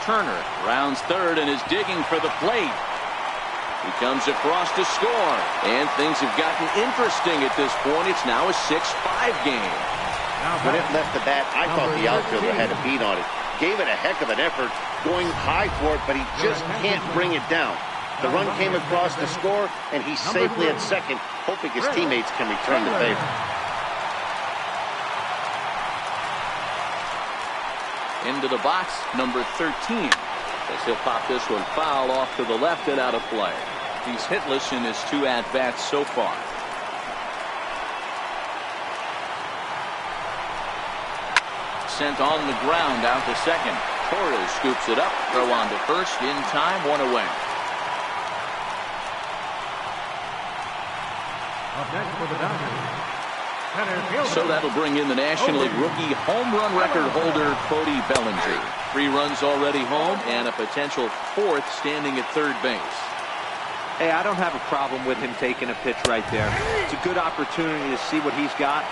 Turner rounds third and is digging for the plate. He comes across to score. And things have gotten interesting at this point. It's now a 6-5 game. When it left the bat, I thought the outfielder had a beat on it. Gave it a heck of an effort, going high for it, but he just can't bring it down. The run came across to score, and he's safely at second, hoping his teammates can return the favor. Into the box, number 13. As he'll pop this one foul off to the left and out of play. He's hitless in his 2 at-bats so far. Sent on the ground out to second. Torres scoops it up. Throw on to first in time. One away. Up next for the Dodgers, center fielder. So that'll bring in the National League rookie home run record holder, Cody Bellinger. 3 runs already home and a potential 4th standing at third base. Hey, I don't have a problem with him taking a pitch right there. It's a good opportunity to see what he's got.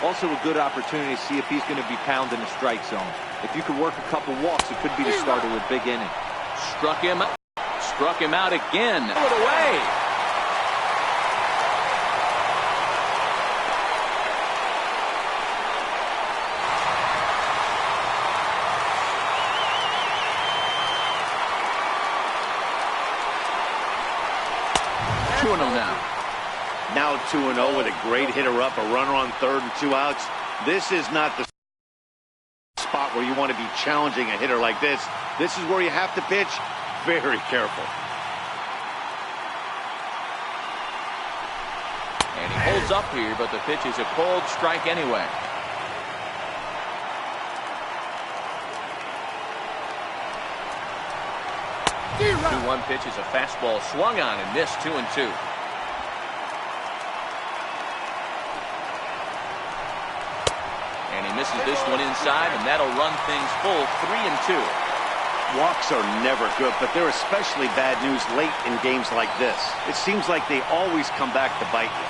Also a good opportunity to see if he's going to be pounding the strike zone. If you could work a couple walks, it could be the start of a big inning. Struck him out again. Throw it away. Now 2-0 with a great hitter up, a runner on third and 2 outs. This is not the spot where you want to be challenging a hitter like this. This is where you have to pitch very careful. And he holds up here, but the pitch is a cold strike anyway. The 2-1 pitch is a fastball swung on and missed. 2-2. And he misses this one inside, and that'll run things full. 3-2. Walks are never good, but they're especially bad news late in games like this. It seems like they always come back to bite you.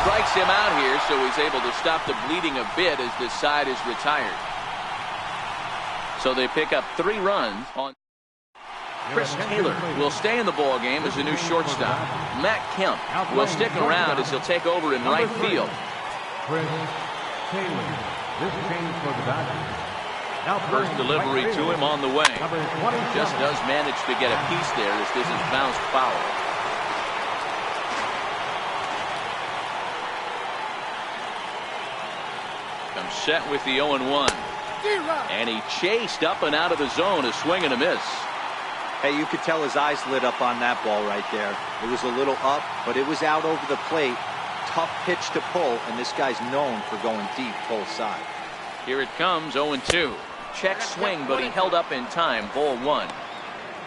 Strikes him out here, so he's able to stop the bleeding a bit as this side is retired. So they pick up 3 runs on. Chris Taylor will stay in the ball game as a new shortstop. Matt Kemp will stick around as he'll take over in right field. Chris Taylor. This change for the Dodgers. First delivery to him on the way. Just does manage to get a piece there as this is bounced foul. Comes set with the 0-1. And he chased up and out of the zone, a swing and a miss. Hey, you could tell his eyes lit up on that ball right there. It was a little up, but it was out over the plate. Tough pitch to pull, and this guy's known for going deep full side. Here it comes, 0-2. Check swing, but he held up in time. Ball 1.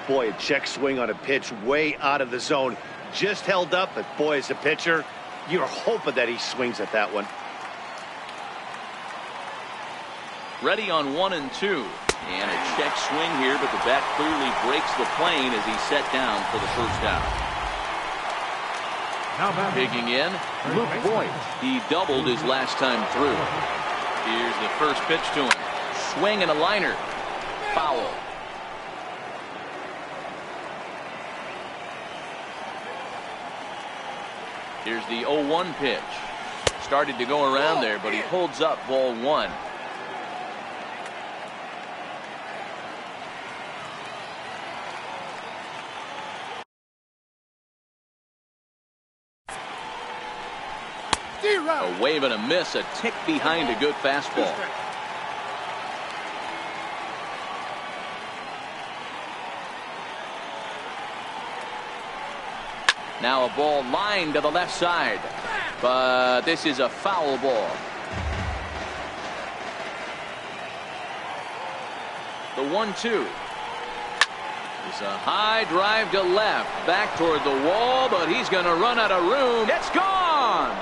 Boy, a check swing on a pitch way out of the zone. Just held up, but boy, as a pitcher, you're hoping that he swings at that one. Ready on 1 and 2. And a check swing here, but the bat clearly breaks the plane as he's set down for the first out. Digging in, Luke Voigt. He doubled his last time through. Here's the first pitch to him. Swing and a liner. Foul. Here's the 0-1 pitch. Started to go around there, but he holds up. Ball 1. A wave and a miss, a tick behind a good fastball. Now a ball lined to the left side, but this is a foul ball. The 1-2 is a high drive to left, back toward the wall, but he's going to run out of room. It's gone.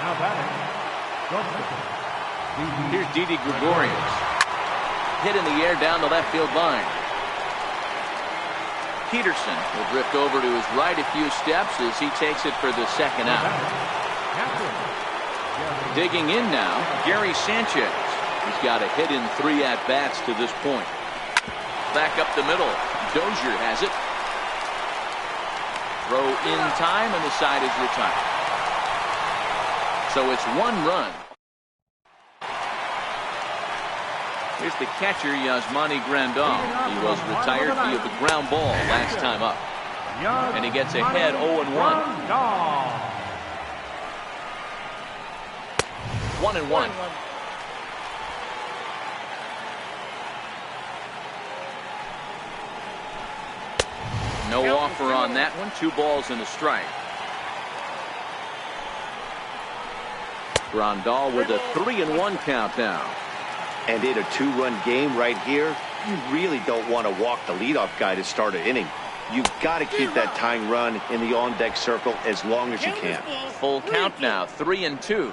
Now batting, shortstop. Here's Didi Gregorius. Hit in the air down the left field line. Peterson will drift over to his right a few steps as he takes it for the second out. Digging in now, Gary Sanchez. He's got a hit in 3 at-bats to this point. Back up the middle. Dozier has it. Throw in time, and the side is retired. So it's 1 run. Here's the catcher, Yasmani Grandal. He was retired via the ground ball last time up. And he gets ahead 0-1. 1-1. No offer on that one. 2 balls and a strike. Grandal with a 3-1 count now. And in a 2-run game right here, you really don't want to walk the leadoff guy to start an inning. You've got to keep that tying run in the on-deck circle as long as you can. Full count now, 3-2.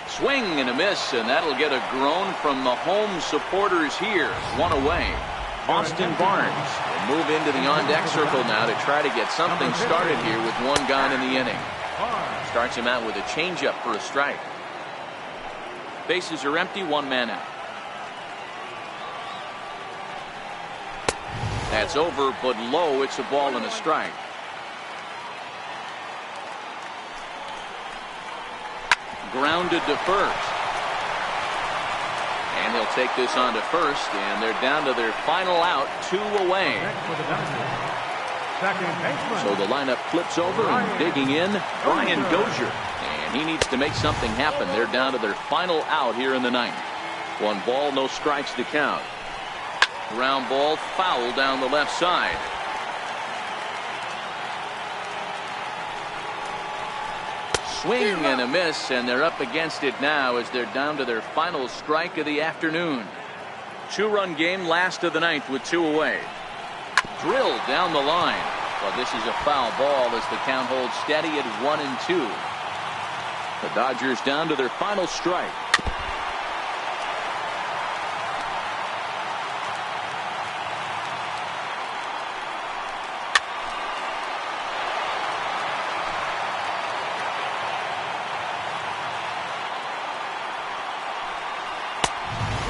Swing and a miss, and that'll get a groan from the home supporters here. 1 away. Austin Barnes will move into the on-deck circle now to try to get something started here with 1 gone in the inning. Starts him out with a changeup for a strike. Bases are empty, 1 man out. That's over, but low. It's a ball and a strike. Grounded to first. And he'll take this on to first, and they're down to their final out, 2 away. So the lineup flips over, and digging in, Brian Dozier. And he needs to make something happen. They're down to their final out here in the 9th. 1 ball, no strikes to count. Ground ball, foul down the left side. Swing and a miss, and they're up against it now as they're down to their final strike of the afternoon. 2-run game, last of the 9th with 2 away. Drilled down the line. Well, this is a foul ball as the count holds steady at 1-2. The Dodgers down to their final strike.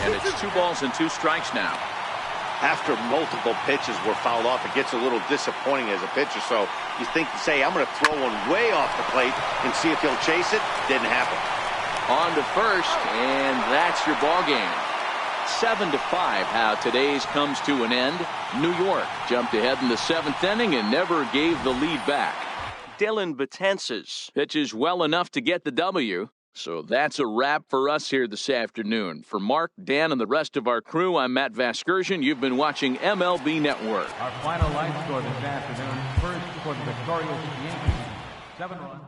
And it's 2 balls and 2 strikes now. After multiple pitches were fouled off, it gets a little disappointing as a pitcher. So you think to say, I'm going to throw one way off the plate and see if he'll chase it. Didn't happen. On to first, and that's your ball game. 7-5, how today's comes to an end. New York jumped ahead in the 7th inning and never gave the lead back. Dylan Betances pitches well enough to get the W. So that's a wrap for us here this afternoon. For Mark, Dan, and the rest of our crew, I'm Matt Vasgersian. You've been watching MLB Network. Our final line score this afternoon, first for the victorious Yankees, 7 runs.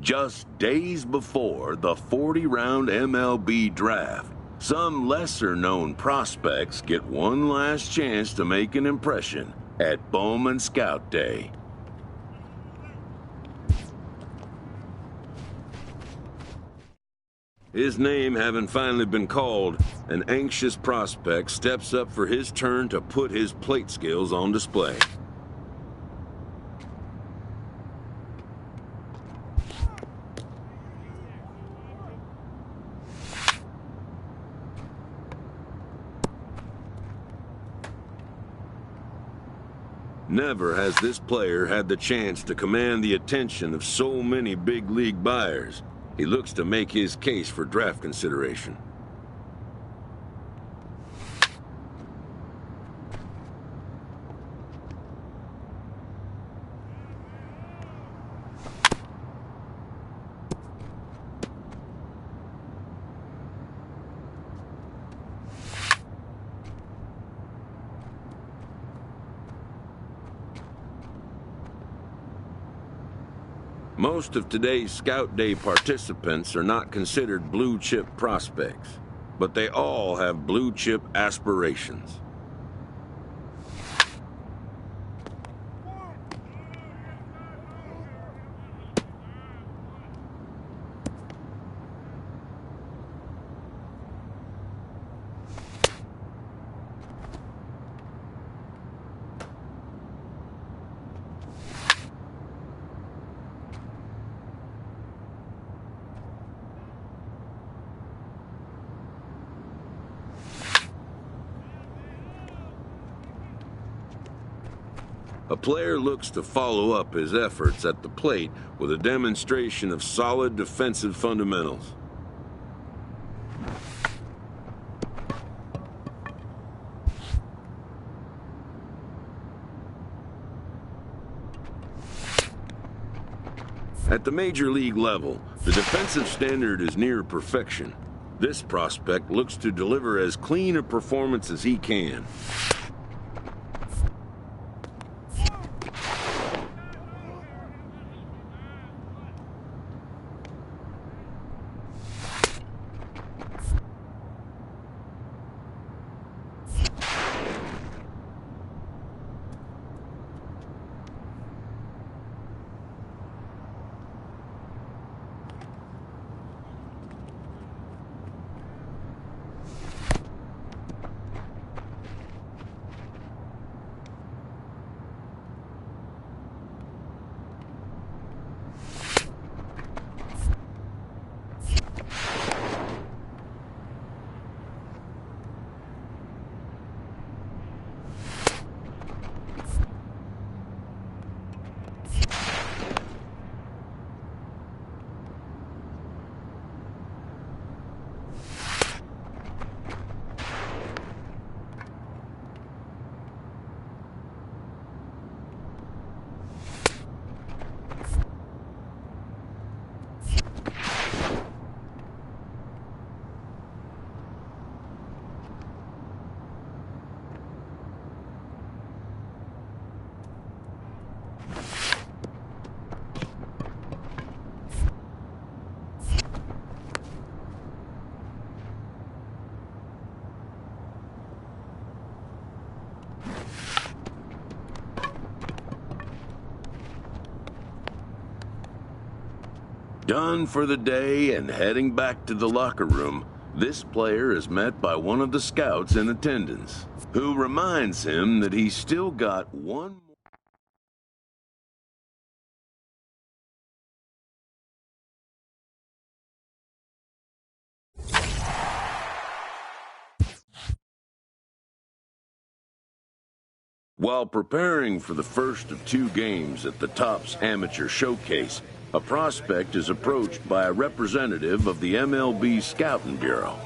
Just days before the 40-round MLB draft, some lesser-known prospects get one last chance to make an impression at Bowman Scout Day. His name having finally been called, an anxious prospect steps up for his turn to put his plate skills on display. Never has this player had the chance to command the attention of so many big league buyers. He looks to make his case for draft consideration. Most of today's Scout Day participants are not considered blue-chip prospects, but they all have blue-chip aspirations. A player looks to follow up his efforts at the plate with a demonstration of solid defensive fundamentals. At the major league level, the defensive standard is near perfection. This prospect looks to deliver as clean a performance as he can. Done for the day and heading back to the locker room, this player is met by one of the scouts in attendance, who reminds him that he's still got one more. While preparing for the first of 2 games at the Topps Amateur Showcase, a prospect is approached by a representative of the MLB Scouting Bureau.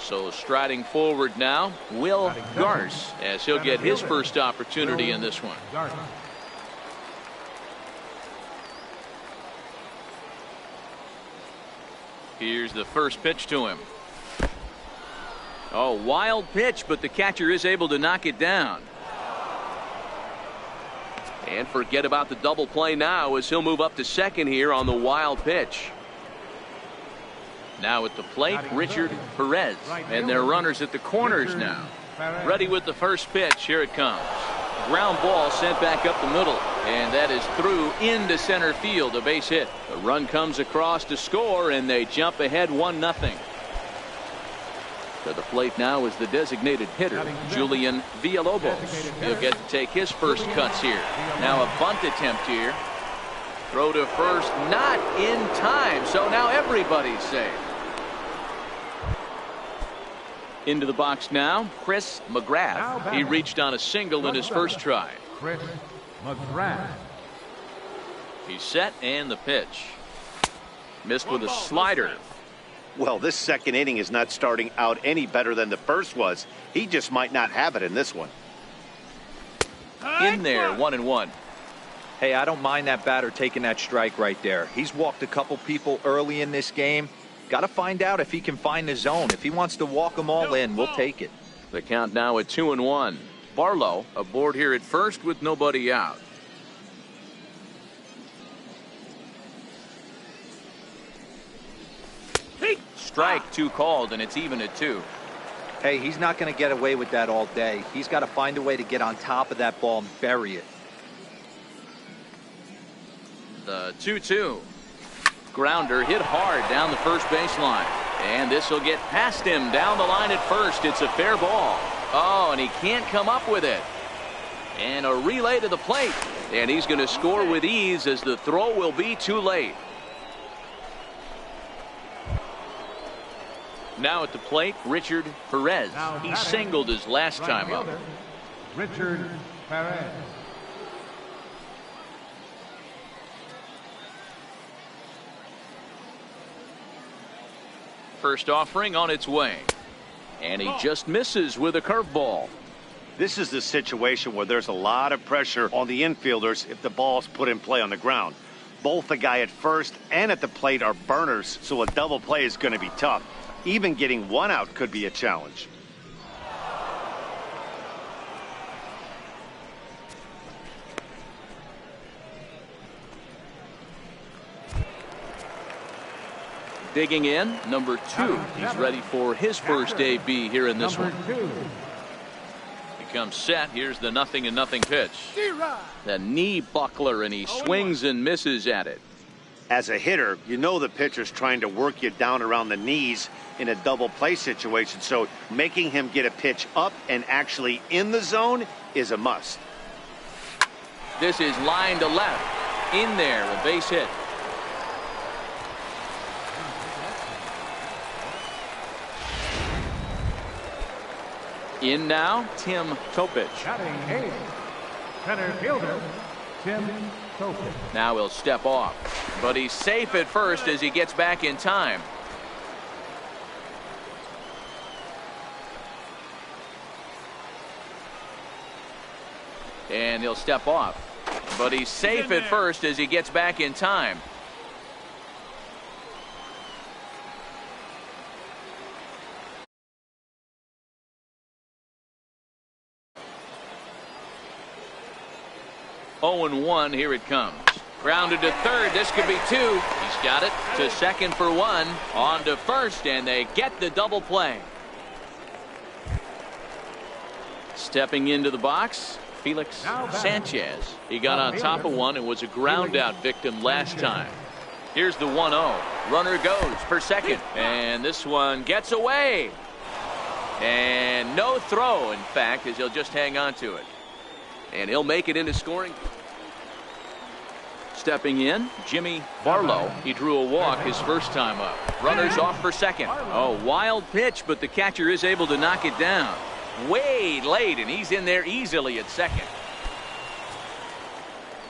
So striding forward now, Will Garce, as he'll get his first opportunity in this one. Here's the first pitch to him. Oh, wild pitch, but the catcher is able to knock it down. And forget about the double play now as he'll move up to second here on the wild pitch. Now at the plate, Richard Perez. And their runners at the corners now. Ready with the first pitch. Here it comes. Ground ball sent back up the middle. And that is through into center field. A base hit. The run comes across to score, and they jump ahead 1-0. To the plate now is the designated hitter, Julian Villalobos. He'll get to take his first cuts here. Now a bunt attempt here. Throw to first, not in time. So now everybody's safe. Into the box now, Chris McGrath. He reached on a single in his first try. Chris McGrath. He's set, and the pitch. Missed with a slider. Well, this second inning is not starting out any better than the first was. He just might not have it in this one. In there, 1-1. Hey, I don't mind that batter taking that strike right there. He's walked a couple people early in this game. Got to find out if he can find the zone. If he wants to walk them all in, we'll take it. The count now at 2-1. Barlow aboard here at first with nobody out. Strike two called, and it's even at 2. Hey, he's not going to get away with that all day. He's got to find a way to get on top of that ball and bury it. The 2-2. Grounder hit hard down the first baseline. And this will get past him down the line at first. It's a fair ball. Oh, and he can't come up with it. And a relay to the plate. And he's going to score with ease as the throw will be too late. Now at the plate, Richard Perez. He singled his last time up. Richard Perez. First offering on its way. And he just misses with a curveball. This is the situation where there's a lot of pressure on the infielders if the ball's put in play on the ground. Both the guy at first and at the plate are burners, so a double play is going to be tough. Even getting one out could be a challenge. Digging in, number 2. He's ready for his first AB here in this one. He comes set. Here's the 0-0 pitch. The knee buckler, and he swings and misses at it. As a hitter, you know the pitcher's trying to work you down around the knees in a double play situation, so making him get a pitch up and actually in the zone is a must. This is line to left. In there, a base hit. In now, Tim Topich. Batting 8. Center fielder, Tim Topich. Now he'll step off, but he's safe at first as he gets back in time. And he'll step off, but he's safe at first as he gets back in time. Oh, and 1, here it comes. Grounded to third. This could be 2. He's got it to second for 1. On to first, and they get the double play. Stepping into the box, Felix Sanchez. He got on top of one and was a ground out victim last time. Here's the 1-0. Runner goes for second, and this one gets away. And no throw, in fact, as he'll just hang on to it. And he'll make it into scoring. Stepping in, Jimmy Barlow. He drew a walk his first time up. Runners off for second. Oh, wild pitch, but the catcher is able to knock it down. Way late, and he's in there easily at second.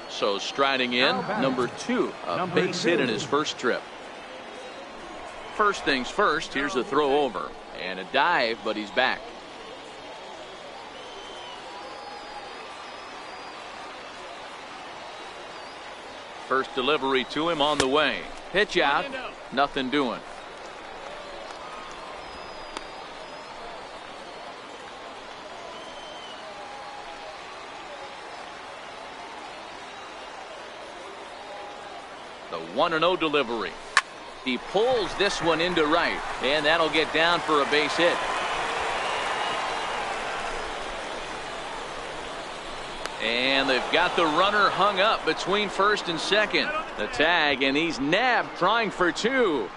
So striding in, number 2, a base hit in his first trip. First things first, here's the throw over. And a dive, but he's back. First delivery to him on the way. Pitch out. Nothing doing. The 1-0 delivery. He pulls this one into right, and that'll get down for a base hit. And they've got the runner hung up between first and second. The tag, and he's nabbed trying for two.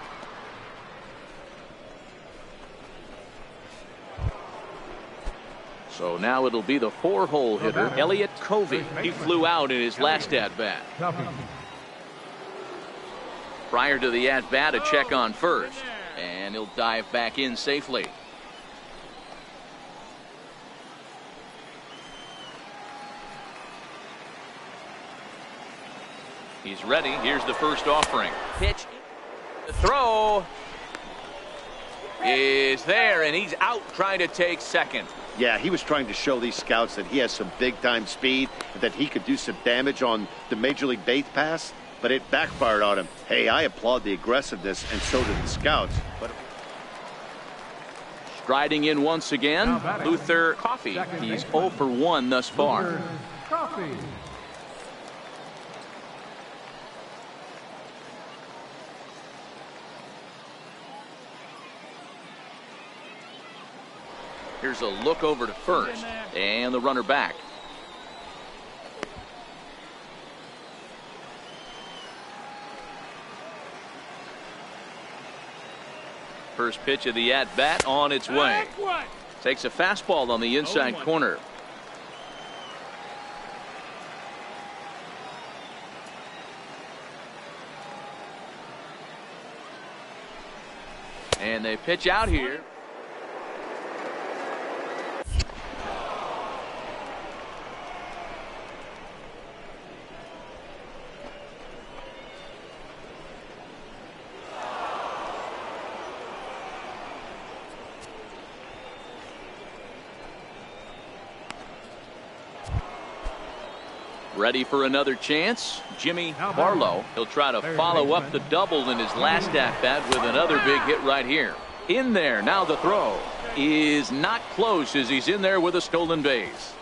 So now it'll be the 4-hole hitter, Elliott Covey. He flew out in his last at-bat. Prior to the at-bat, a check on first, and he'll dive back in safely. He's ready. Here's the first offering. Pitch. The throw is there, and he's out trying to take second. Yeah, he was trying to show these scouts that he has some big-time speed and that he could do some damage on the Major League base pass. But it backfired on him. Hey, I applaud the aggressiveness, and so did the scouts. But striding in once again, Luther Coffey. He's 0 for 1 thus far. Coffey. Here's a look over to first, and the runner back. First pitch of the at-bat on its way. Takes a fastball on the inside corner. And they pitch out here. Ready for another chance. Jimmy Barlow. He'll try to follow up the double in his last at-bat with another big hit right here. In there. Now the throw is not close as he's in there with a stolen base.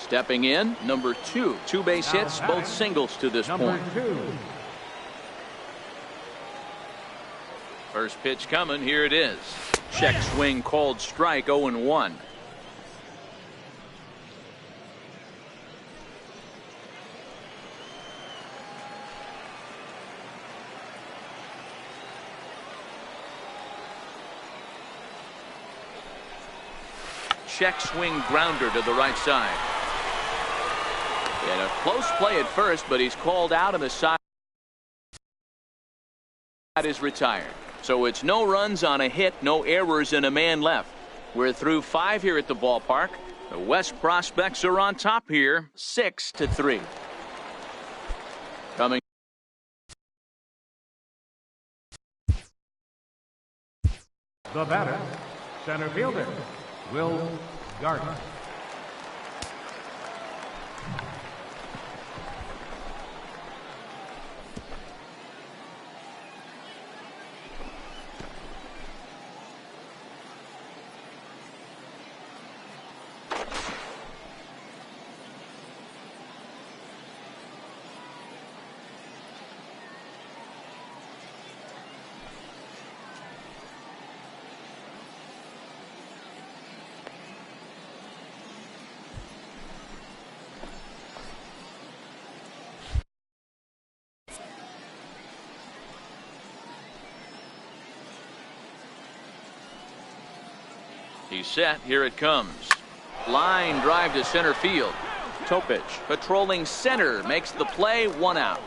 Stepping in, number 2. 2 base hits, both singles to this point. First pitch coming. Here it is. Check swing called strike. 0-1. Check swing grounder to the right side. And a close play at first, but he's called out, and the side is retired. So it's no runs on a hit, no errors, and a man left. We're through 5 here at the ballpark. The West prospects are on top here, 6-3. Coming. The batter, center fielder, Will Gardner. He's set. Here it comes. Line drive to center field. Topich patrolling center makes the play. 1 out.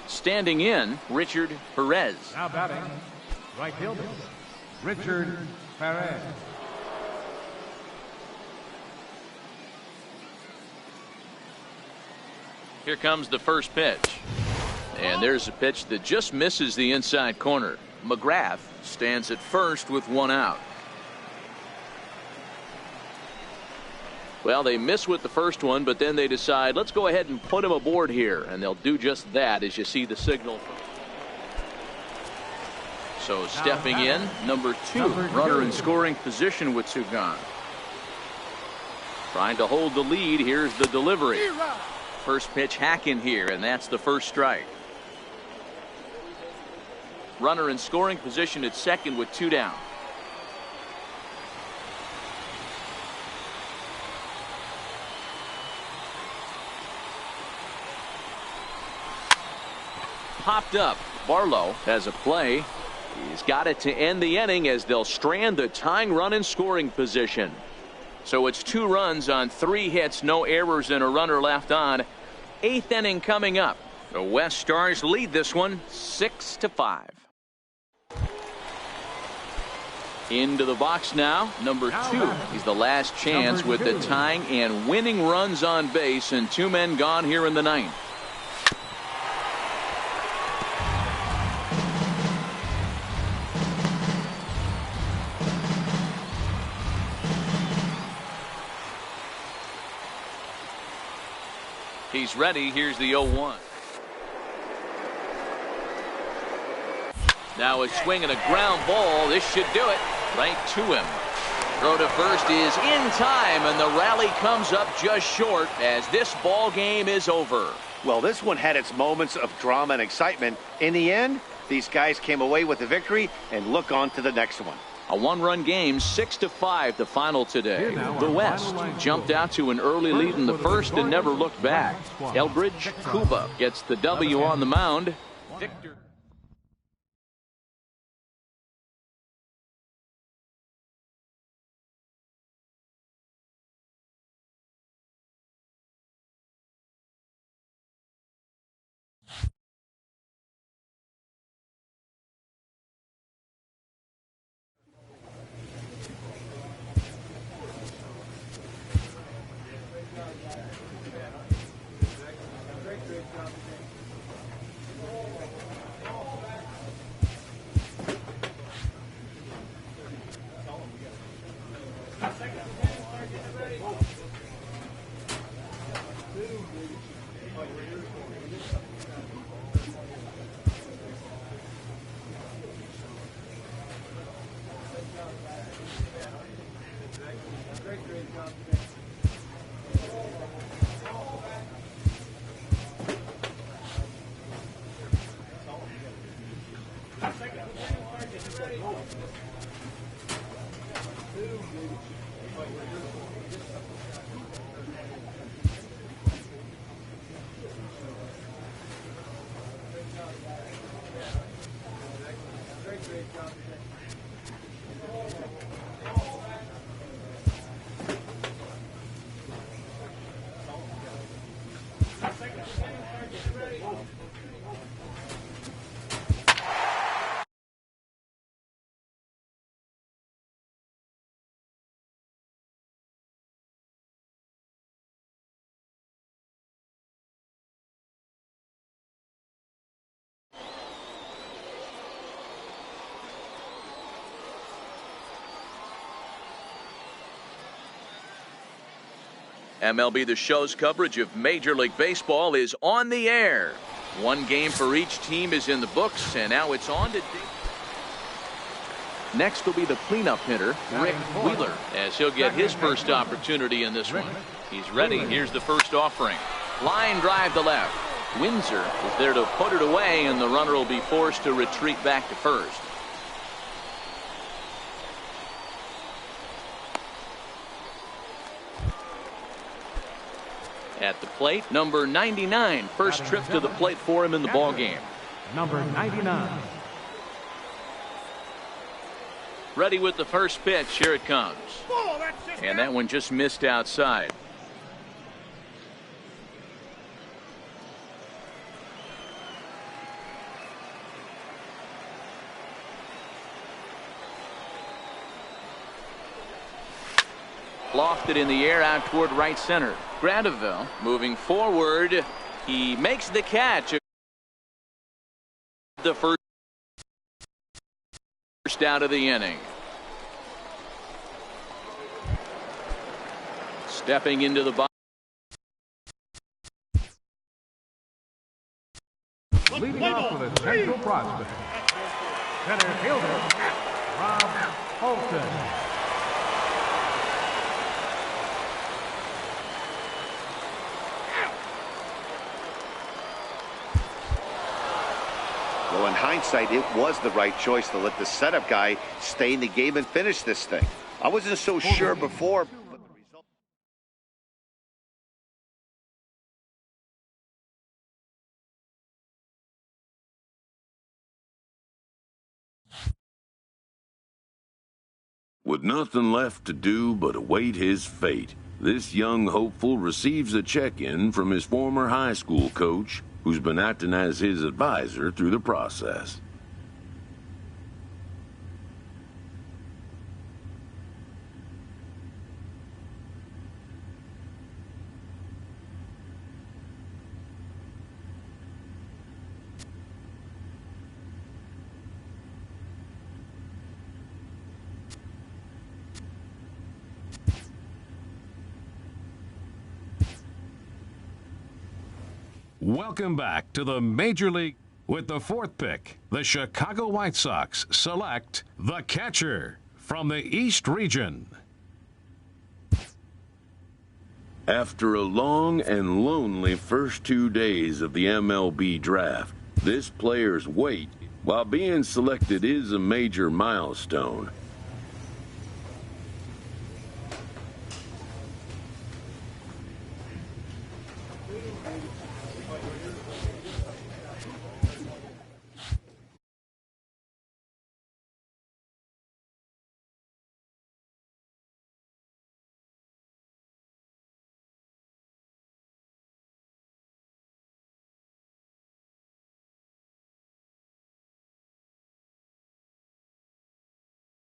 Standing in, Richard Perez. Now batting, right fielder, Richard Perez. Here comes the first pitch. And there's a pitch that just misses the inside corner. McGrath stands at first with one out. Well, they miss with the first one, but then they decide, let's go ahead and put him aboard here. And they'll do just that as you see the signal. So stepping in, number two, runner in scoring position with two gone. Trying to hold the lead. Here's the delivery. First pitch hack in here, and that's the first strike. Runner in scoring position at second with two down. Popped up. Barlow has a play. He's got it to end the inning as they'll strand the tying run in scoring position. So it's 2 runs on 3 hits, no errors, and a runner left on. 8th inning coming up. The West Stars lead this one 6-5. Into the box now, number 2. He's the last chance with the tying and winning runs on base, and 2 men gone here in the 9th. He's ready. Here's the 0-1. Now a swing and a ground ball. This should do it. Right to him. Throw to first is in time, and the rally comes up just short as this ball game is over. Well, this one had its moments of drama and excitement. In the end, these guys came away with the victory, and look on to the next one. A 1-run game, 6-5 the final today. The West jumped out to an early lead in the first and never looked back. Elbridge Kuba gets the W on the mound. Victor. MLB The Show's coverage of Major League Baseball is on the air. 1 game for each team is in the books, and now it's on to... Next will be the cleanup hitter, Rick Wheeler, as he'll get his first opportunity in this one. He's ready. Here's the first offering. Line drive to left. Windsor is there to put it away, and the runner will be forced to retreat back to first. At the plate, number 99. First trip to the plate for him in the ball game. Number 99. Ready with the first pitch. Here it comes. And that one just missed outside. Lofted in the air out toward right center. Grandeville moving forward. He makes the catch. The first out of the inning. Stepping into the box. Leading off with a central prospect, center fielder, Rob Holton. Well, in hindsight, it was the right choice to let the setup guy stay in the game and finish this thing. I wasn't so sure before, but the result... With nothing left to do but await his fate, this young hopeful receives a check-in from his former high school coach, who's been acting as his advisor through the process. Welcome back to the Major League. With the fourth pick, the Chicago White Sox select the catcher from the East region. After a long and lonely first 2 days of the MLB draft, this player's wait, while being selected, is a major milestone.